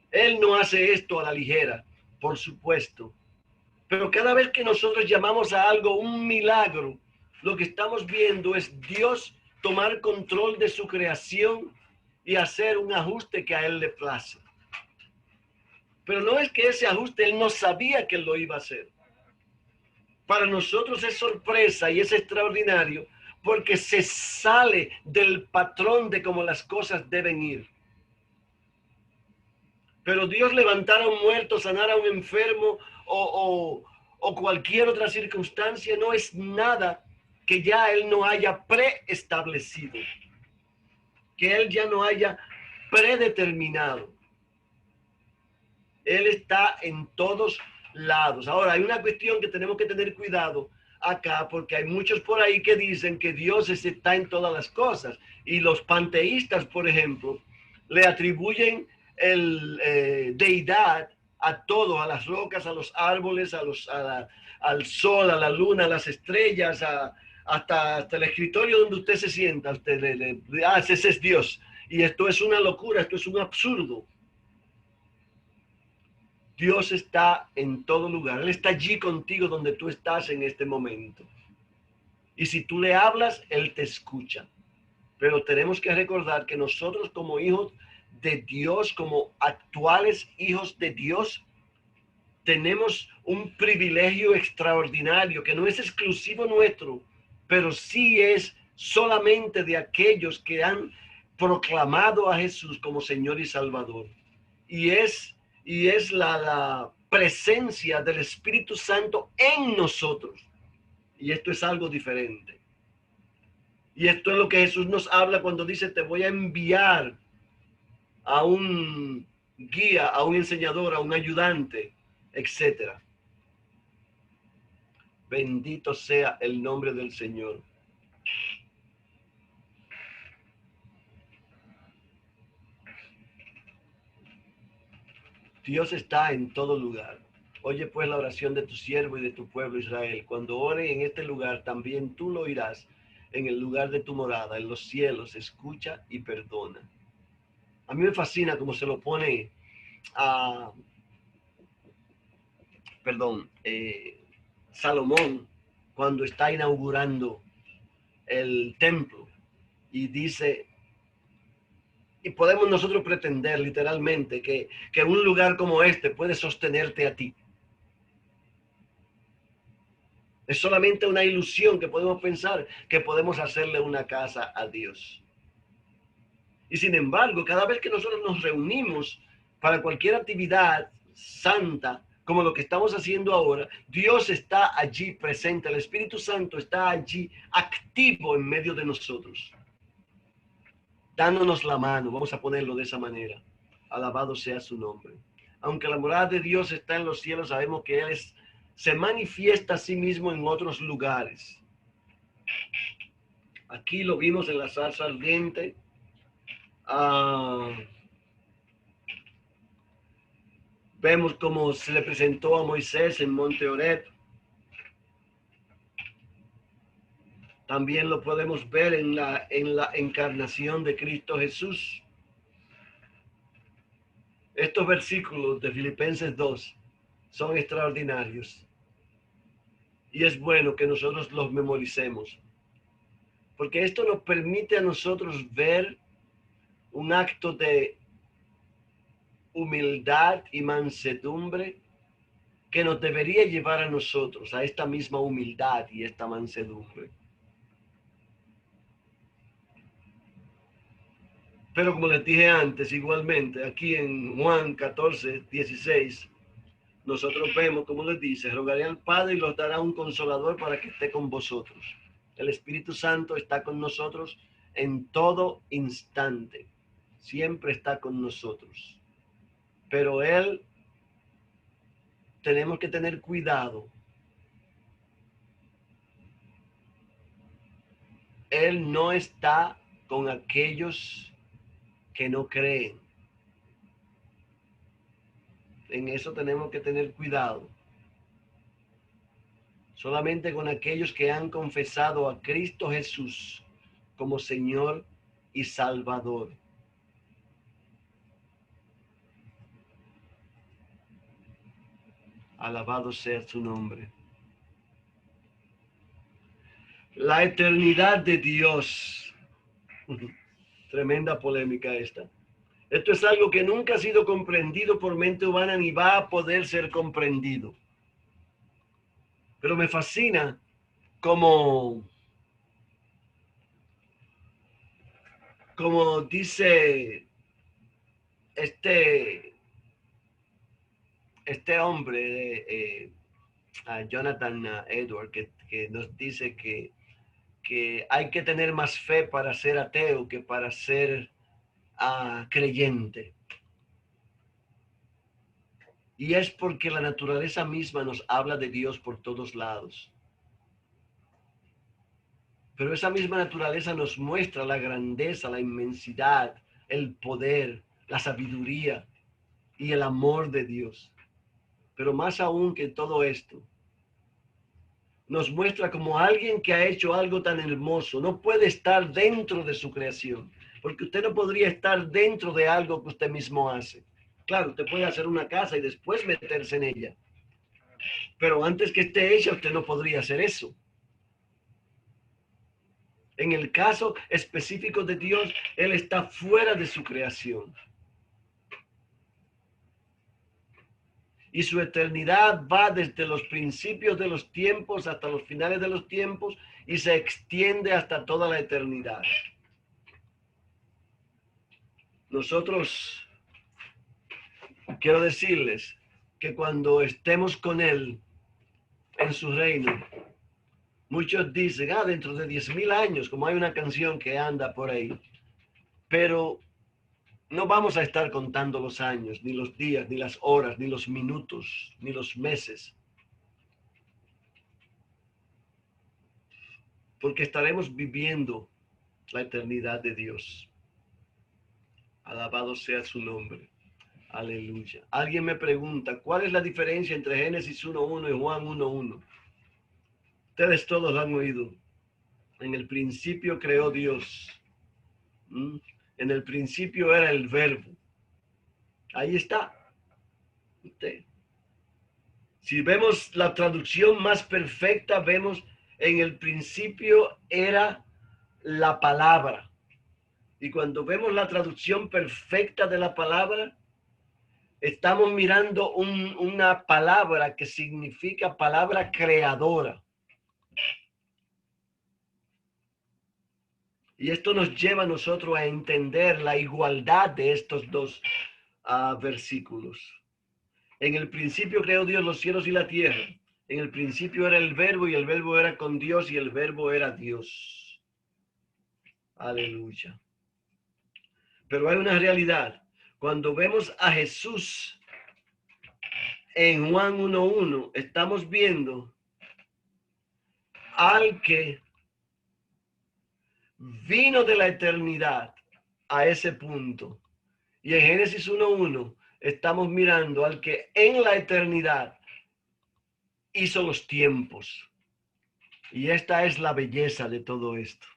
C: Él no hace esto a la ligera, por supuesto. Pero cada vez que nosotros llamamos a algo un milagro, lo que estamos viendo es Dios tomar control de su creación y hacer un ajuste que a Él le place. Pero no es que ese ajuste Él no sabía que Él lo iba a hacer. Para nosotros es sorpresa y es extraordinario porque se sale del patrón de cómo las cosas deben ir. Pero Dios levantar a un muerto, sanar a un enfermo o cualquier otra circunstancia no es nada que ya Él no haya preestablecido, que Él ya no haya predeterminado. Él está en todos lados. Ahora, hay una cuestión que tenemos que tener cuidado acá, porque hay muchos por ahí que dicen que Dios está en todas las cosas. Y los panteístas, por ejemplo, le atribuyen deidad a todo, a las rocas, a los árboles, al sol, a la luna, a las estrellas, hasta el escritorio donde usted se sienta. Usted ese es Dios. Y esto es una locura, esto es un absurdo. Dios está en todo lugar. Él está allí contigo donde tú estás en este momento. Y si tú le hablas, Él te escucha. Pero tenemos que recordar que nosotros como hijos de Dios, como actuales hijos de Dios, tenemos un privilegio extraordinario que no es exclusivo nuestro, pero sí es solamente de aquellos que han proclamado a Jesús como Señor y Salvador. Y es la presencia del Espíritu Santo en nosotros. Y esto es algo diferente. Y esto es lo que Jesús nos habla cuando dice, te voy a enviar a un guía, a un enseñador, a un ayudante, etcétera. Bendito sea el nombre del Señor. Dios está en todo lugar. Oye pues la oración de tu siervo y de tu pueblo Israel. Cuando ore en este lugar, también tú lo oirás en el lugar de tu morada, en los cielos. Escucha y perdona. A mí me fascina cómo se lo pone a, Salomón cuando está inaugurando el templo y dice, y podemos nosotros pretender literalmente que un lugar como este puede sostenerte a ti. Es solamente una ilusión que podemos pensar que podemos hacerle una casa a Dios. Y sin embargo, cada vez que nosotros nos reunimos para cualquier actividad santa, como lo que estamos haciendo ahora, Dios está allí presente, el Espíritu Santo está allí activo en medio de nosotros, dándonos la mano, vamos a ponerlo de esa manera. Alabado sea su nombre. Aunque la morada de Dios está en los cielos, sabemos que Él se manifiesta a sí mismo en otros lugares. Aquí lo vimos en la zarza ardiente. Vemos cómo se le presentó a Moisés en Monte Horeb. También lo podemos ver en la encarnación de Cristo Jesús. Estos versículos de Filipenses 2 son extraordinarios. Y es bueno que nosotros los memoricemos. Porque esto nos permite a nosotros ver un acto de humildad y mansedumbre que nos debería llevar a nosotros a esta misma humildad y esta mansedumbre. Pero como les dije antes, igualmente, aquí en Juan 14, 16, nosotros vemos, como les dice, rogaré al Padre y los dará un consolador para que esté con vosotros. El Espíritu Santo está con nosotros en todo instante. Siempre está con nosotros. Pero Él, tenemos que tener cuidado. Él no está con aquellos que no creen. En eso tenemos que tener cuidado. Solamente con aquellos que han confesado a Cristo Jesús como Señor y Salvador. Alabado sea su nombre. La eternidad de Dios. Tremenda polémica esta. Esto es algo que nunca ha sido comprendido por mente humana ni va a poder ser comprendido. Pero me fascina como dice este hombre, Jonathan Edwards, que nos dice que hay que tener más fe para ser ateo que para ser creyente. Y es porque la naturaleza misma nos habla de Dios por todos lados. Pero esa misma naturaleza nos muestra la grandeza, la inmensidad, el poder, la sabiduría y el amor de Dios. Pero más aún que todo esto, nos muestra como alguien que ha hecho algo tan hermoso. No puede estar dentro de su creación, porque usted no podría estar dentro de algo que usted mismo hace. Claro, usted puede hacer una casa y después meterse en ella, pero antes que esté hecha, usted no podría hacer eso. En el caso específico de Dios, Él está fuera de su creación. Y su eternidad va desde los principios de los tiempos hasta los finales de los tiempos y se extiende hasta toda la eternidad. Nosotros, quiero decirles que cuando estemos con Él en su reino, muchos dicen, dentro de 10,000 años, como hay una canción que anda por ahí, pero no vamos a estar contando los años, ni los días, ni las horas, ni los minutos, ni los meses. Porque estaremos viviendo la eternidad de Dios. Alabado sea su nombre. Aleluya. Alguien me pregunta, ¿cuál es la diferencia entre Génesis 1:1 y Juan 1:1? Ustedes todos lo han oído. En el principio creó Dios. En el principio era el verbo. Ahí está. Usted. Si vemos la traducción más perfecta, vemos en el principio era la palabra. Y cuando vemos la traducción perfecta de la palabra, estamos mirando una palabra que significa palabra creadora. Y esto nos lleva a nosotros a entender la igualdad de estos dos versículos. En el principio creó Dios los cielos y la tierra. En el principio era el verbo y el verbo era con Dios y el verbo era Dios. Aleluya. Pero hay una realidad. Cuando vemos a Jesús en Juan 1:1, estamos viendo al que vino de la eternidad a ese punto. Y en Génesis 1:1 estamos mirando al que en la eternidad hizo los tiempos. Y esta es la belleza de todo esto.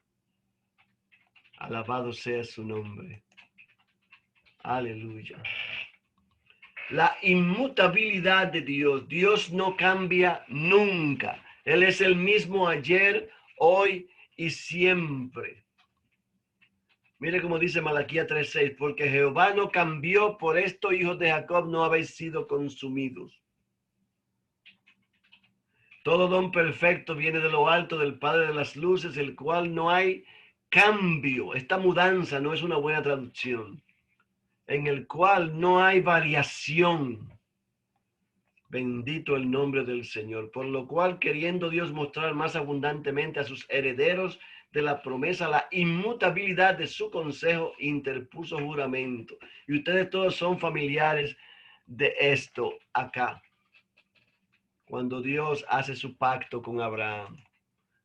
C: Alabado sea su nombre. Aleluya. La inmutabilidad de Dios. Dios no cambia nunca. Él es el mismo ayer, hoy y siempre. Mire cómo dice Malaquías 3:6, porque Jehová no cambió, por esto, hijos de Jacob, no habéis sido consumidos. Todo don perfecto viene de lo alto, del Padre de las luces, el cual no hay cambio. Esta mudanza no es una buena traducción. En el cual no hay variación. Bendito el nombre del Señor. Por lo cual, queriendo Dios mostrar más abundantemente a sus herederos de la promesa la inmutabilidad de su consejo, interpuso juramento. Y ustedes todos son familiares de esto acá. Cuando Dios hace su pacto con Abraham.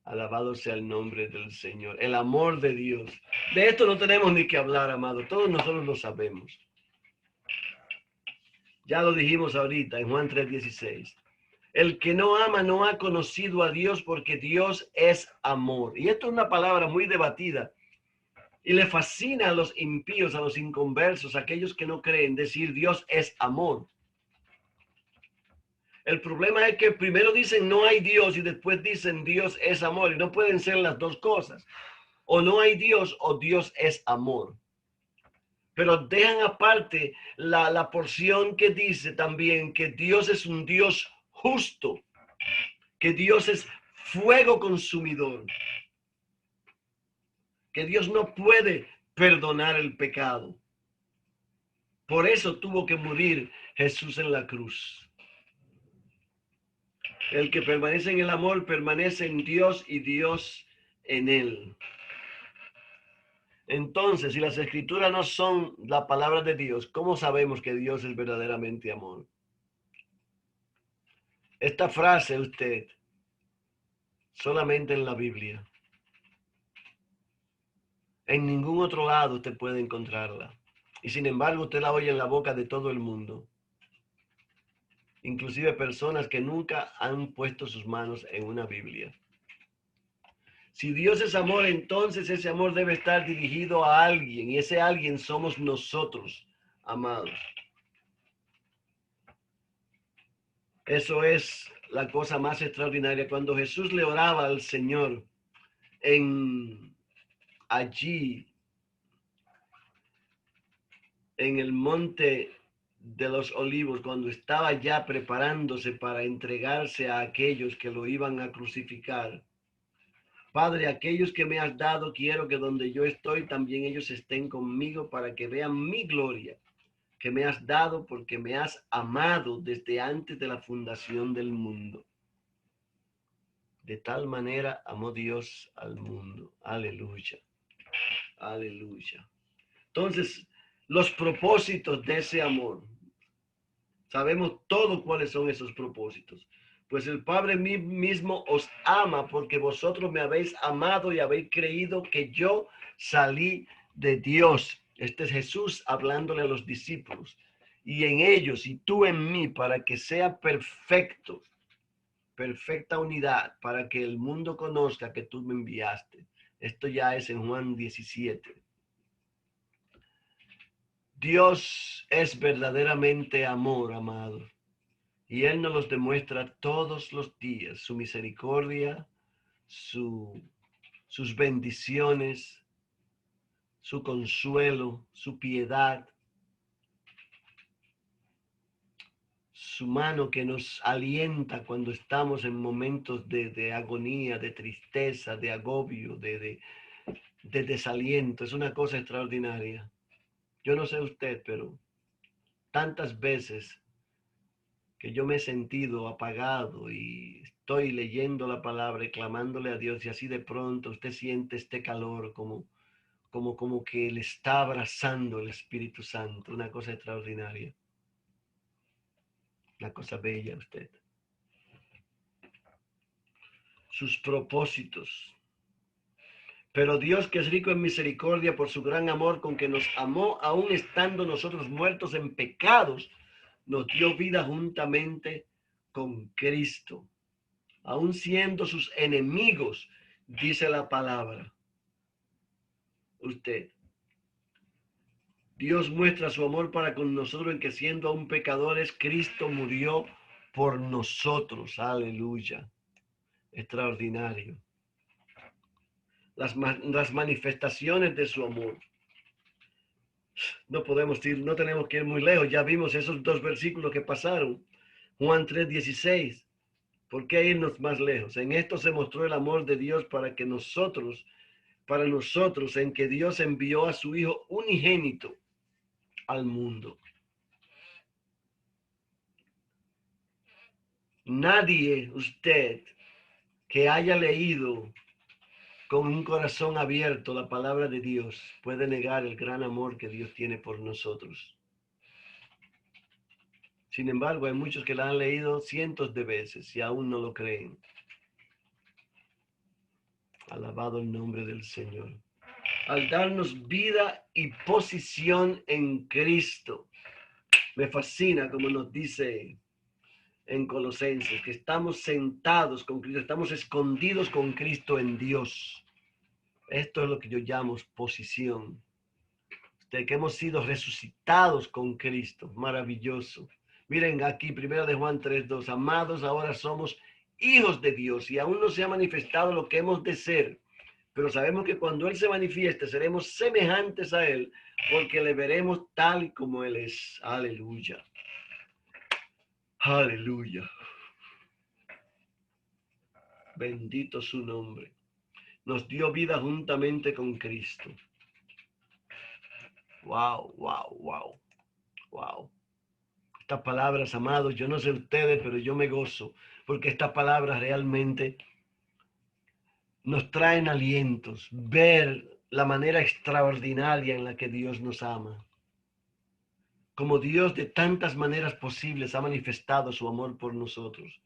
C: Alabado sea el nombre del Señor. El amor de Dios. De esto no tenemos ni que hablar, amado. Todos nosotros lo sabemos. Ya lo dijimos ahorita en Juan 3:16. El que no ama no ha conocido a Dios, porque Dios es amor. Y esto es una palabra muy debatida. Y le fascina a los impíos, a los inconversos, a aquellos que no creen, decir Dios es amor. El problema es que primero dicen no hay Dios y después dicen Dios es amor. Y no pueden ser las dos cosas. O no hay Dios o Dios es amor. Pero dejan aparte la porción que dice también que Dios es un Dios justo, que Dios es fuego consumidor, que Dios no puede perdonar el pecado. Por eso tuvo que morir Jesús en la cruz. El que permanece en el amor permanece en Dios y Dios en él. Entonces, si las escrituras no son la palabra de Dios, ¿cómo sabemos que Dios es verdaderamente amor? Esta frase usted, solamente en la Biblia. En ningún otro lado usted puede encontrarla. Y sin embargo, usted la oye en la boca de todo el mundo. Inclusive personas que nunca han puesto sus manos en una Biblia. Si Dios es amor, entonces ese amor debe estar dirigido a alguien. Y ese alguien somos nosotros, amados. Eso es la cosa más extraordinaria. Cuando Jesús le oraba al Señor allí en el monte de los olivos, cuando estaba ya preparándose para entregarse a aquellos que lo iban a crucificar. Padre, aquellos que me has dado, quiero que donde yo estoy, también ellos estén conmigo para que vean mi gloria que me has dado porque me has amado desde antes de la fundación del mundo. De tal manera amó Dios al mundo. Aleluya. Aleluya. Entonces, los propósitos de ese amor. Sabemos todos cuáles son esos propósitos. Pues el Padre mismo os ama porque vosotros me habéis amado y habéis creído que yo salí de Dios. Este es Jesús hablándole a los discípulos. Y en ellos y tú en mí para que sea perfecto, perfecta unidad, para que el mundo conozca que tú me enviaste. Esto ya es en Juan 17. Dios es verdaderamente amor, amado. Y Él nos los demuestra todos los días, su misericordia, sus bendiciones, su consuelo, su piedad, su mano que nos alienta cuando estamos en momentos de agonía, de tristeza, de agobio, de desaliento. Es una cosa extraordinaria. Yo no sé usted, pero tantas veces que yo me he sentido apagado y estoy leyendo la palabra y clamándole a Dios y así de pronto usted siente este calor como que le está abrazando el Espíritu Santo, una cosa extraordinaria, una cosa bella usted. Sus propósitos. Pero Dios, que es rico en misericordia por su gran amor con que nos amó, aun estando nosotros muertos en pecados, nos dio vida juntamente con Cristo. Aun siendo sus enemigos, dice la palabra. Usted. Dios muestra su amor para con nosotros en que siendo aún pecadores, Cristo murió por nosotros. Aleluya. Extraordinario. Las manifestaciones de su amor. No podemos ir, no tenemos que ir muy lejos. Ya vimos esos dos versículos que pasaron. Juan 3:16. ¿Por qué irnos más lejos? En esto se mostró el amor de Dios para nosotros, en que Dios envió a su Hijo unigénito al mundo. Nadie, usted, que haya leído con un corazón abierto la palabra de Dios, puede negar el gran amor que Dios tiene por nosotros. Sin embargo, hay muchos que la han leído cientos de veces y aún no lo creen. Alabado el nombre del Señor. Al darnos vida y posición en Cristo. Me fascina como nos dice en Colosenses, que estamos sentados con Cristo, estamos escondidos con Cristo en Dios. Esto es lo que yo llamo posición. De que hemos sido resucitados con Cristo. Maravilloso. Miren aquí, 1 de Juan 3:2. Amados, ahora somos hijos de Dios y aún no se ha manifestado lo que hemos de ser. Pero sabemos que cuando Él se manifieste, seremos semejantes a Él, porque le veremos tal y como Él es. Aleluya. Aleluya. Bendito su nombre. Nos dio vida juntamente con Cristo. Wow, wow, wow, wow. estas palabras, amados. Yo no sé ustedes, pero yo me gozo porque estas palabras realmente nos traen alientos, ver la manera extraordinaria en la que Dios nos ama. Como Dios de tantas maneras posibles ha manifestado su amor por nosotros.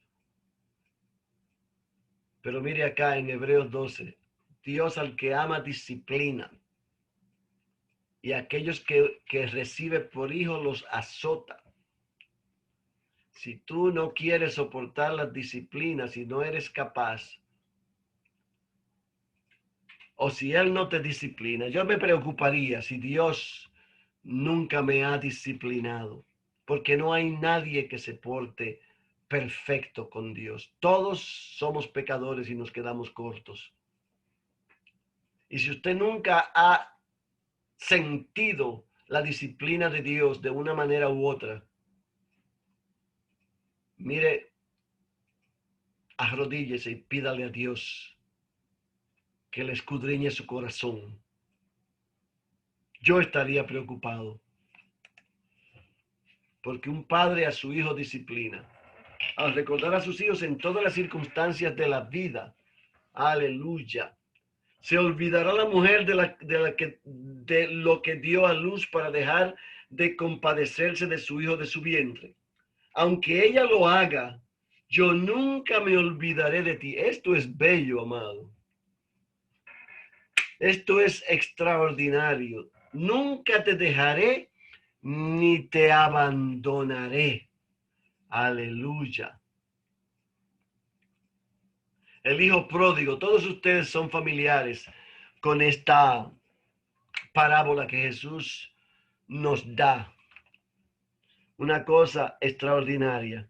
C: Pero mire acá en Hebreos 12, Dios al que ama disciplina y aquellos que recibe por hijo los azota. Si tú no quieres soportar las disciplinas y no eres capaz, o si Él no te disciplina, yo me preocuparía si Dios nunca me ha disciplinado, porque no hay nadie que se porte perfecto con Dios. Todos somos pecadores y nos quedamos cortos. Y si usted nunca ha sentido la disciplina de Dios de una manera u otra, mire, arrodíllese y pídale a Dios que le escudriñe su corazón. Yo estaría preocupado porque un padre a su hijo disciplina. Al recordar a sus hijos en todas las circunstancias de la vida, aleluya, se olvidará la mujer de lo que dio a luz para dejar de compadecerse de su hijo de su vientre. Aunque ella lo haga, yo nunca me olvidaré de ti. Esto es bello, amado. Esto es extraordinario. Nunca te dejaré ni te abandonaré. Aleluya. El hijo pródigo, todos ustedes son familiares con esta parábola que Jesús nos da. Una cosa extraordinaria.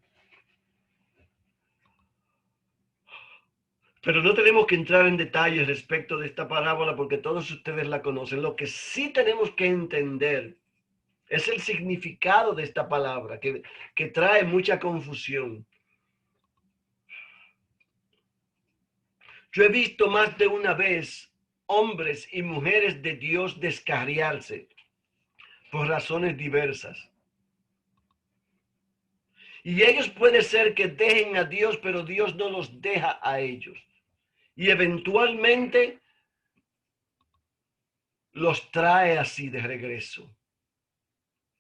C: Pero no tenemos que entrar en detalles respecto de esta parábola porque todos ustedes la conocen. Lo que sí tenemos que entender es el significado de esta palabra que trae mucha confusión. Yo he visto más de una vez hombres y mujeres de Dios descarriarse por razones diversas. Y ellos puede ser que dejen a Dios, pero Dios no los deja a ellos. Y eventualmente los trae así de regreso.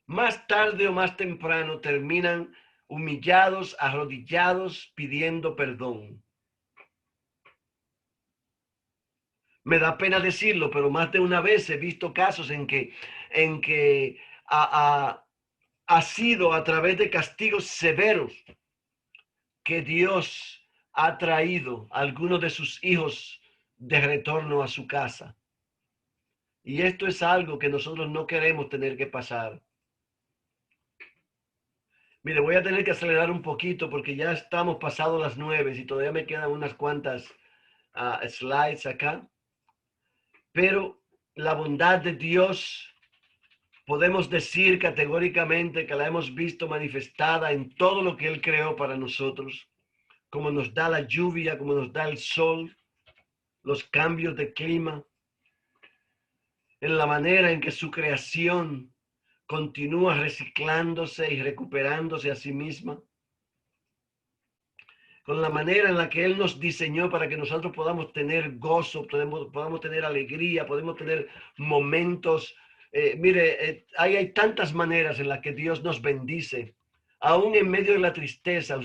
C: Más tarde o más temprano terminan humillados, arrodillados, pidiendo perdón. Me da pena decirlo, pero más de una vez he visto casos en que ha sido a través de castigos severos que Dios ha traído a algunos de sus hijos de retorno a su casa. Y esto es algo que nosotros no queremos tener que pasar. Mire, voy a tener que acelerar un poquito porque ya estamos pasados las 9 y todavía me quedan unas cuantas slides acá. Pero la bondad de Dios, podemos decir categóricamente que la hemos visto manifestada en todo lo que Él creó para nosotros, como nos da la lluvia, como nos da el sol, los cambios de clima, en la manera en que su creación continúa reciclándose y recuperándose a sí misma, con la manera en la que Él nos diseñó para que nosotros podamos tener gozo, podamos tener alegría, podemos tener momentos. Hay tantas maneras en las que Dios nos bendice. Aún en medio de la tristeza,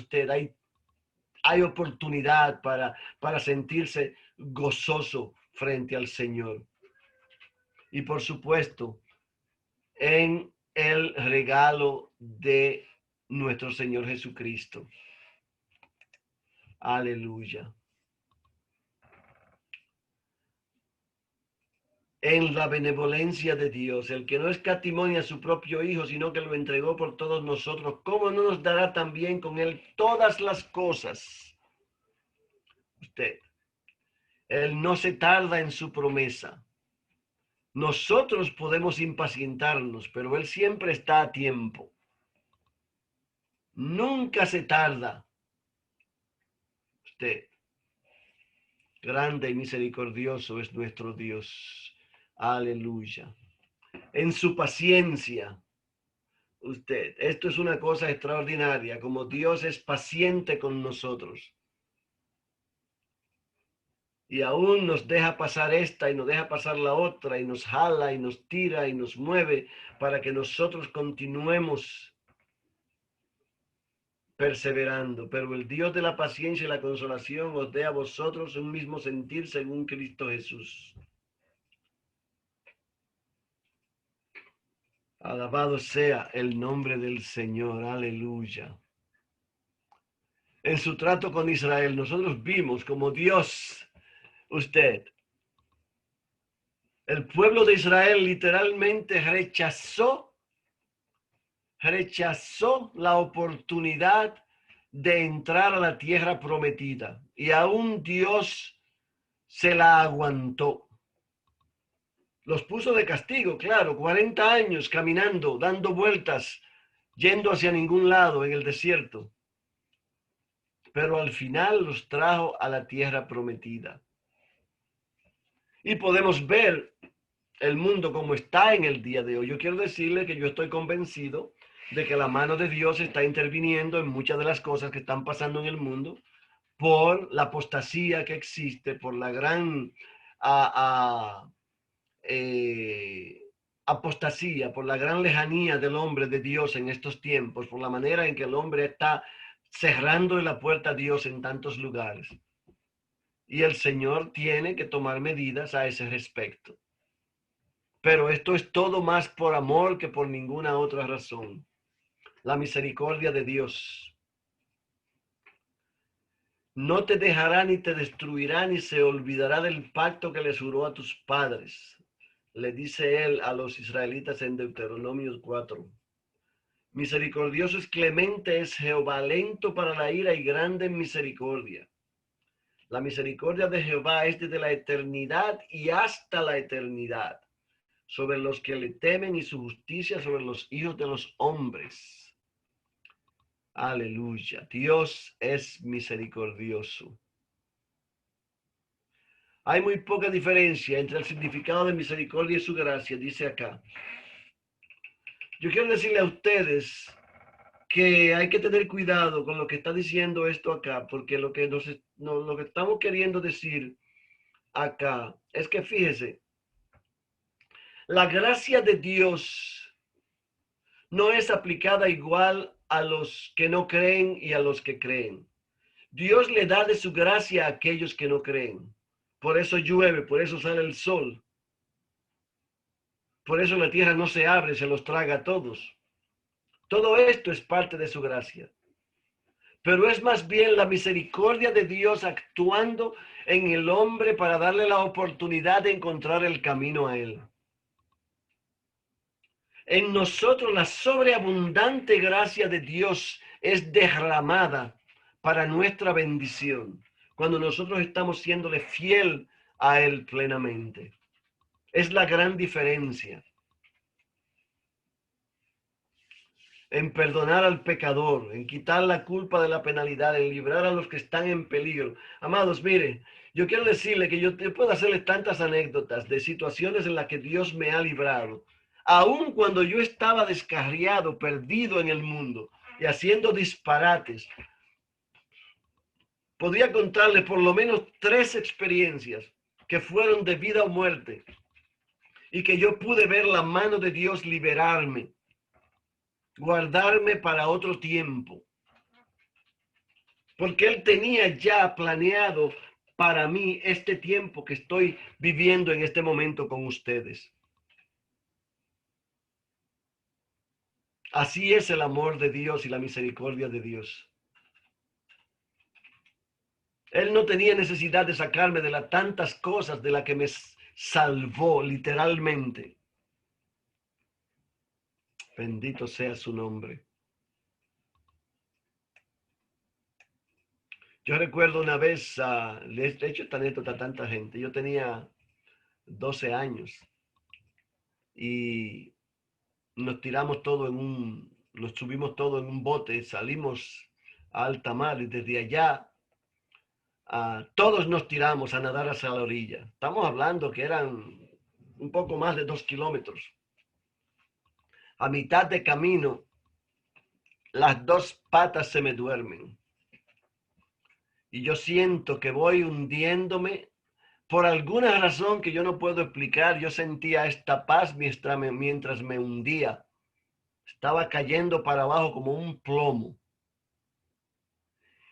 C: hay oportunidad para sentirse gozoso frente al Señor. Y por supuesto, en el regalo de nuestro Señor Jesucristo. Aleluya. En la benevolencia de Dios, el que no escatimó a su propio Hijo, sino que lo entregó por todos nosotros, ¿cómo no nos dará también con Él todas las cosas? Él no se tarda en su promesa. Nosotros podemos impacientarnos, pero Él siempre está a tiempo. Nunca se tarda. Grande y misericordioso es nuestro Dios. Aleluya. En su paciencia usted. Esto es una cosa extraordinaria, como Dios es paciente con nosotros. Y aún nos deja pasar esta y nos deja pasar la otra y nos jala y nos tira y nos mueve para que nosotros continuemos perseverando. Pero el Dios de la paciencia y la consolación os dé a vosotros un mismo sentir según Cristo Jesús. Alabado sea el nombre del Señor. Aleluya. En su trato con Israel, nosotros vimos como Dios, el pueblo de Israel literalmente rechazó la oportunidad de entrar a la tierra prometida. Y aún Dios se la aguantó. Los puso de castigo, claro, 40 años caminando, dando vueltas, yendo hacia ningún lado en el desierto. Pero al final los trajo a la tierra prometida. Y podemos ver el mundo como está en el día de hoy. Yo quiero decirle que yo estoy convencido de que la mano de Dios está interviniendo en muchas de las cosas que están pasando en el mundo por la apostasía que existe, por la gran apostasía, por la gran lejanía del hombre de Dios en estos tiempos, por la manera en que el hombre está cerrando la puerta a Dios en tantos lugares. Y el Señor tiene que tomar medidas a ese respecto. Pero esto es todo más por amor que por ninguna otra razón. La misericordia de Dios. No te dejará ni te destruirá ni se olvidará del pacto que les juró a tus padres. Le dice él a los israelitas en Deuteronomio 4. Misericordioso es clemente es Jehová, lento para la ira y grande en misericordia. La misericordia de Jehová es desde la eternidad y hasta la eternidad, sobre los que le temen y su justicia sobre los hijos de los hombres. Aleluya. Dios es misericordioso. Hay muy poca diferencia entre el significado de misericordia y su gracia, dice acá. Yo quiero decirle a ustedes que hay que tener cuidado con lo que está diciendo esto acá, porque lo que estamos queriendo decir acá es que fíjese, la gracia de Dios no es aplicada igual a los que no creen y a los que creen. Dios le da de su gracia a aquellos que no creen. Por eso llueve, por eso sale el sol. Por eso la tierra no se abre, se los traga a todos. Todo esto es parte de su gracia. Pero es más bien la misericordia de Dios actuando en el hombre para darle la oportunidad de encontrar el camino a él. En nosotros la sobreabundante gracia de Dios es derramada para nuestra bendición, cuando nosotros estamos siéndole fiel a él plenamente. Es la gran diferencia. En perdonar al pecador, en quitar la culpa de la penalidad, en librar a los que están en peligro. Amados, mire, yo quiero decirle que yo puedo hacerles tantas anécdotas de situaciones en las que Dios me ha librado. Aun cuando yo estaba descarriado, perdido en el mundo y haciendo disparates, podría contarles por lo menos 3 experiencias que fueron de vida o muerte y que yo pude ver la mano de Dios liberarme, guardarme para otro tiempo, porque Él tenía ya planeado para mí este tiempo que estoy viviendo en este momento con ustedes. Así es el amor de Dios y la misericordia de Dios. Él no tenía necesidad de sacarme de las tantas cosas de las que me salvó literalmente. Bendito sea su nombre. Yo recuerdo una vez, le he hecho esta anécdota a tanta gente. Yo tenía 12 años y nos subimos todo en un bote, salimos a alta mar y desde allá todos nos tiramos a nadar hacia la orilla. Estamos hablando que eran un poco más de 2 kilómetros. A mitad de camino las dos patas se me duermen. Y yo siento que voy hundiéndome. Por alguna razón que yo no puedo explicar, yo sentía esta paz mientras me hundía. Estaba cayendo para abajo como un plomo.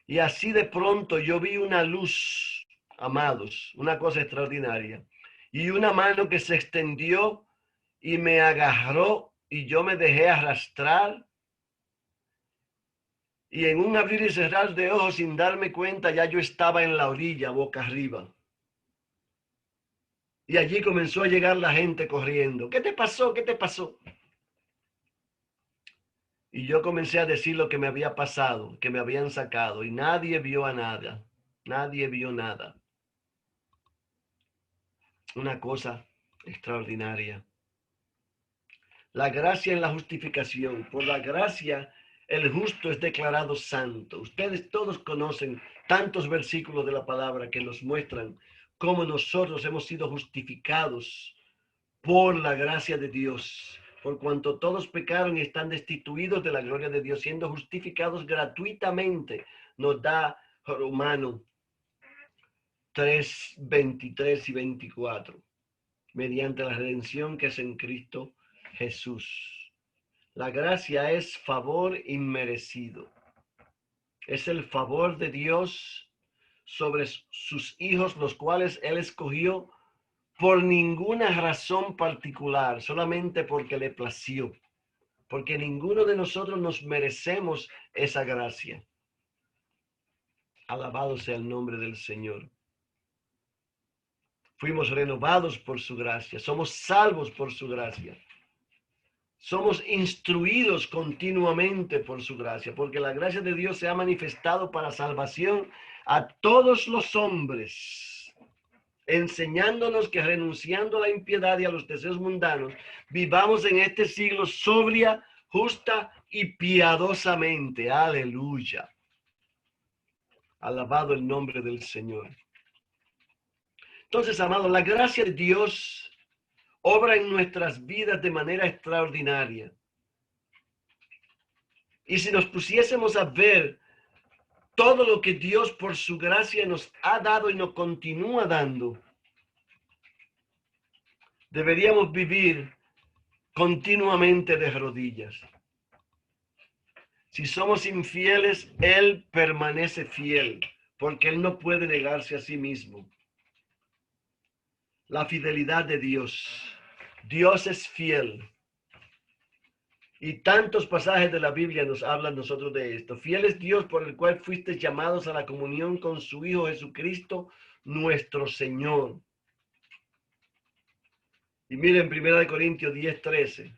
C: Y así de pronto yo vi una luz, amados, una cosa extraordinaria. Y una mano que se extendió y me agarró y yo me dejé arrastrar. Y en un abrir y cerrar de ojos sin darme cuenta ya yo estaba en la orilla, boca arriba. Y allí comenzó a llegar la gente corriendo. ¿Qué te pasó? ¿Qué te pasó? Y yo comencé a decir lo que me había pasado, que me habían sacado. Y nadie vio a nada. Nadie vio nada. Una cosa extraordinaria. La gracia en la justificación. Por la gracia, el justo es declarado santo. Ustedes todos conocen tantos versículos de la palabra que nos muestran cómo nosotros hemos sido justificados por la gracia de Dios. Por cuanto todos pecaron y están destituidos de la gloria de Dios, siendo justificados gratuitamente, nos da Romanos 3, 23 y 24, mediante la redención que es en Cristo Jesús. La gracia es favor inmerecido. Es el favor de Dios sobre sus hijos, los cuales Él escogió por ninguna razón particular, solamente porque le plació. Porque ninguno de nosotros nos merecemos esa gracia. Alabado sea el nombre del Señor. Fuimos renovados por su gracia, somos salvos por su gracia. Somos instruidos continuamente por su gracia, porque la gracia de Dios se ha manifestado para salvación a todos los hombres, enseñándonos que renunciando a la impiedad y a los deseos mundanos, vivamos en este siglo sobria, justa y piadosamente. Aleluya. Alabado el nombre del Señor. Entonces, amados, la gracia de Dios obra en nuestras vidas de manera extraordinaria. Y si nos pusiésemos a ver todo lo que Dios por su gracia nos ha dado y nos continúa dando, deberíamos vivir continuamente de rodillas. Si somos infieles, Él permanece fiel, porque Él no puede negarse a sí mismo. La fidelidad de Dios. Dios es fiel. Y tantos pasajes de la Biblia nos hablan nosotros de esto. Fiel es Dios por el cual fuiste llamados a la comunión con su Hijo Jesucristo, nuestro Señor. Y miren, 1 Corintios 10:13.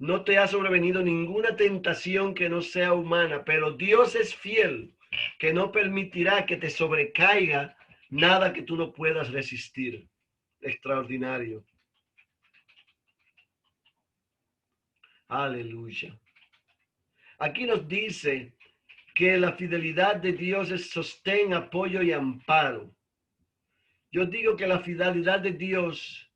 C: No te ha sobrevenido ninguna tentación que no sea humana, pero Dios es fiel, que no permitirá que te sobrecaiga nada que tú no puedas resistir. Extraordinario. Aleluya. Aquí nos dice que la fidelidad de Dios es sostén, apoyo y amparo. Yo digo que la fidelidad de Dios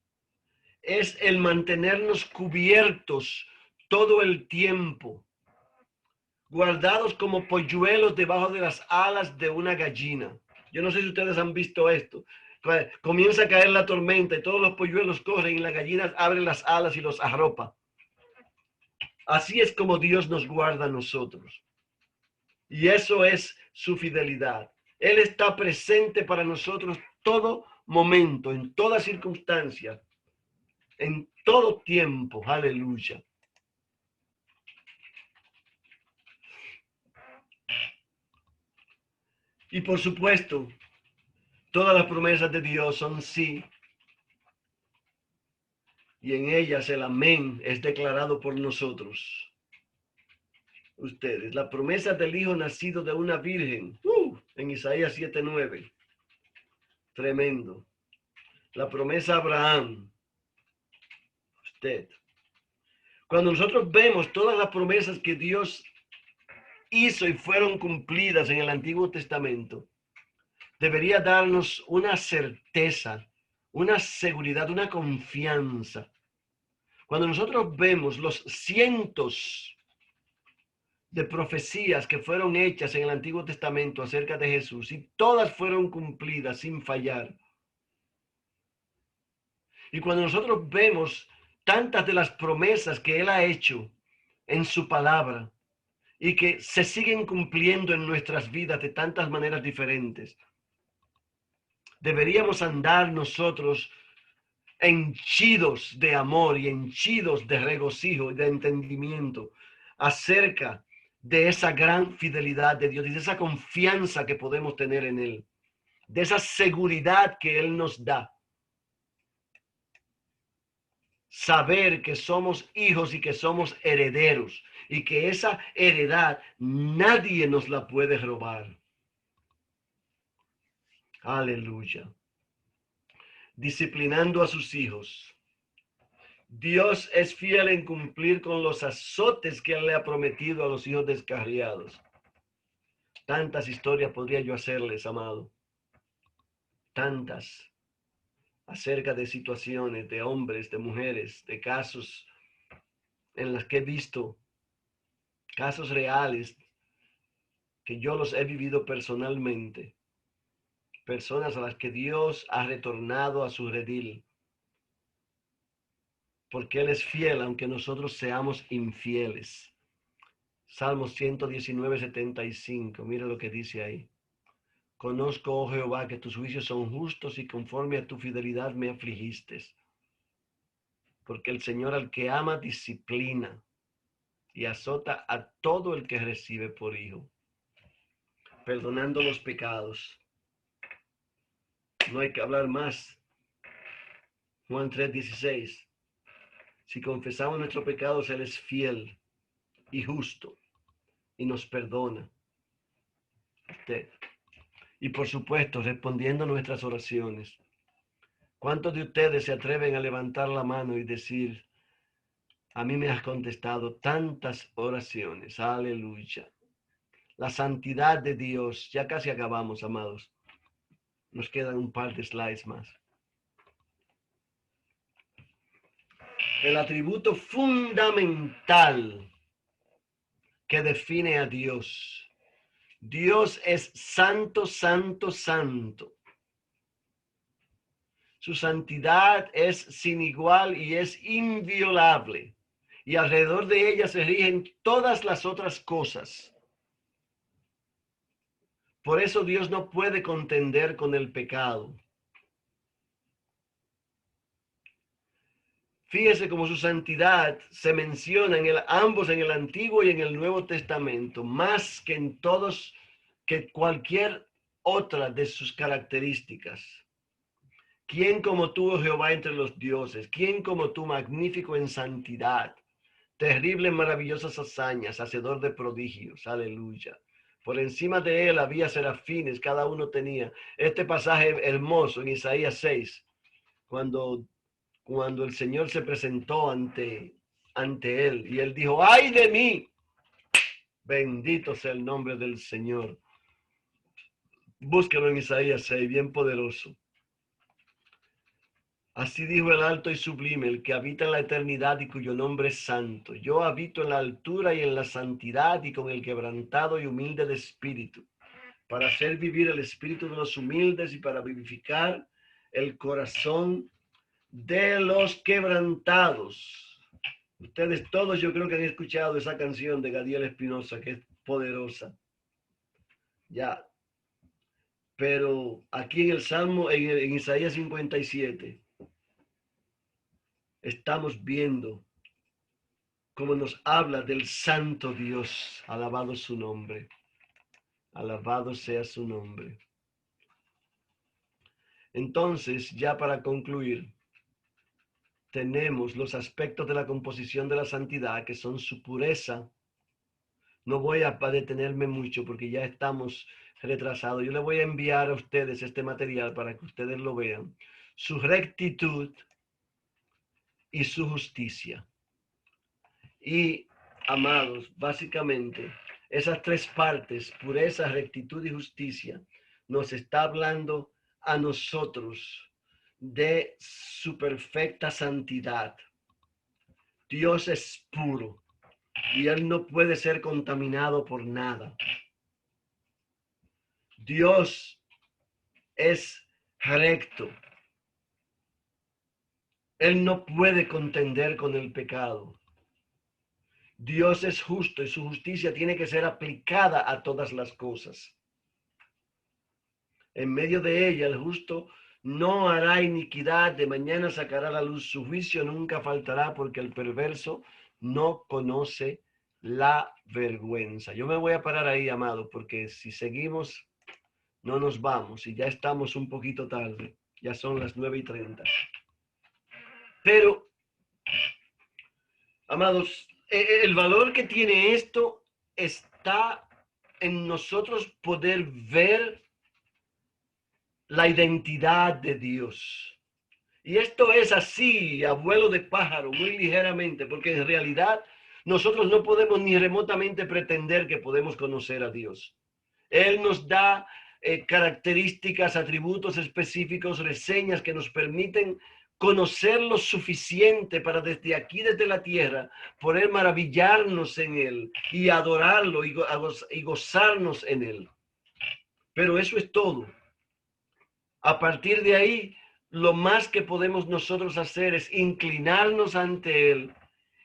C: es el mantenernos cubiertos todo el tiempo, guardados como polluelos debajo de las alas de una gallina. Yo no sé si ustedes han visto esto. Comienza a caer la tormenta y todos los polluelos corren y las gallinas abren las alas y los arropa. Así es como Dios nos guarda a nosotros. Y eso es su fidelidad. Él está presente para nosotros todo momento, en toda circunstancia, en todo tiempo. Aleluya. Y por supuesto, todas las promesas de Dios son sí. Y en ellas el amén es declarado por nosotros. Ustedes, la promesa del Hijo nacido de una virgen, en Isaías 7:9. Tremendo. La promesa a Abraham. Usted. Cuando nosotros vemos todas las promesas que Dios hizo y fueron cumplidas en el Antiguo Testamento, debería darnos una certeza, una seguridad, una confianza. Cuando nosotros vemos los cientos de profecías que fueron hechas en el Antiguo Testamento acerca de Jesús, y todas fueron cumplidas sin fallar. Y cuando nosotros vemos tantas de las promesas que Él ha hecho en su palabra y que se siguen cumpliendo en nuestras vidas de tantas maneras diferentes, deberíamos andar nosotros henchidos de amor y henchidos de regocijo y de entendimiento acerca de esa gran fidelidad de Dios y de esa confianza que podemos tener en Él, de esa seguridad que Él nos da. Saber que somos hijos y que somos herederos y que esa heredad nadie nos la puede robar. Aleluya. Disciplinando a sus hijos. Dios es fiel en cumplir con los azotes que Él le ha prometido a los hijos descarriados. Tantas historias podría yo hacerles, amado. Tantas. Acerca de situaciones, de hombres, de mujeres, de casos en las que he visto, casos reales, que yo los he vivido personalmente. Personas a las que Dios ha retornado a su redil. Porque Él es fiel, aunque nosotros seamos infieles. Salmos 119:75. Mira lo que dice ahí. Conozco, oh Jehová, que tus juicios son justos y conforme a tu fidelidad me afligiste. Porque el Señor al que ama disciplina y azota a todo el que recibe por hijo, perdonando los pecados. No hay que hablar más. Juan 3:16. Si confesamos nuestros pecados, Él es fiel y justo y nos perdona. Usted. Y por supuesto, respondiendo a nuestras oraciones. ¿Cuántos de ustedes se atreven a levantar la mano y decir, a mí me has contestado tantas oraciones? Aleluya. La santidad de Dios. Ya casi acabamos, amados. Nos quedan un par de slides más. El atributo fundamental que define a Dios. Dios es santo, santo, santo. Su santidad es sin igual y es inviolable. Y alrededor de ella se rigen todas las otras cosas. Por eso Dios no puede contender con el pecado. Fíjese cómo su santidad se menciona ambos en el Antiguo y en el Nuevo Testamento, más que en todos, que cualquier otra de sus características. ¿Quién como tú, oh Jehová, entre los dioses? ¿Quién como tú, magnífico en santidad, terrible en maravillosas hazañas, hacedor de prodigios? Aleluya. Por encima de él había serafines, cada uno tenía. Este pasaje hermoso en Isaías 6, cuando el Señor se presentó ante él y él dijo, ¡ay de mí! Bendito sea el nombre del Señor. Búscalo en Isaías 6, bien poderoso. Así dijo el alto y sublime, el que habita en la eternidad y cuyo nombre es santo. Yo habito en la altura y en la santidad y con el quebrantado y humilde de espíritu, para hacer vivir el espíritu de los humildes y para vivificar el corazón de los quebrantados. Ustedes todos yo creo que han escuchado esa canción de Gadiel Espinosa, que es poderosa. Ya. Pero aquí en el Salmo, en Isaías 57, estamos viendo cómo nos habla del santo Dios. Alabado su nombre. Alabado sea su nombre. Entonces, ya para concluir, tenemos los aspectos de la composición de la santidad, que son su pureza. No voy a detenerme mucho porque ya estamos retrasados. Yo le voy a enviar a ustedes este material para que ustedes lo vean. Su rectitud y su justicia. Y, amados, básicamente, esas tres partes, pureza, rectitud y justicia, nos está hablando a nosotros de su perfecta santidad. Dios es puro y Él no puede ser contaminado por nada. Dios es recto. Él no puede contender con el pecado. Dios es justo y su justicia tiene que ser aplicada a todas las cosas. En medio de ella, el justo no hará iniquidad, de mañana sacará a la luz, su juicio nunca faltará, porque el perverso no conoce la vergüenza. Yo me voy a parar ahí, amado, porque si seguimos, no nos vamos y ya estamos un poquito tarde. Ya son las 9:30. Pero, amados, el valor que tiene esto está en nosotros poder ver la identidad de Dios. Y esto es así, abuelo de pájaro, muy ligeramente, porque en realidad nosotros no podemos ni remotamente pretender que podemos conocer a Dios. Él nos da características, atributos específicos, reseñas que nos permiten conocer lo suficiente para desde aquí, desde la tierra, poder maravillarnos en Él y adorarlo y gozarnos en Él. Pero eso es todo. A partir de ahí, lo más que podemos nosotros hacer es inclinarnos ante Él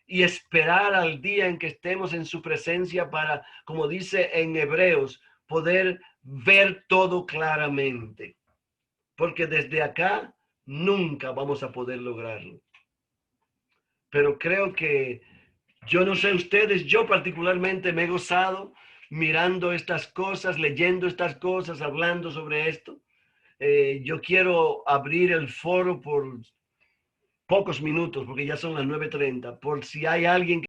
C: y esperar al día en que estemos en su presencia para, como dice en Hebreos, poder ver todo claramente. Porque desde acá nunca vamos a poder lograrlo. Pero creo que, yo no sé ustedes, yo particularmente me he gozado mirando estas cosas, leyendo estas cosas, hablando sobre esto. Yo quiero abrir el foro por pocos minutos, porque ya son las 9:30, por si hay alguien que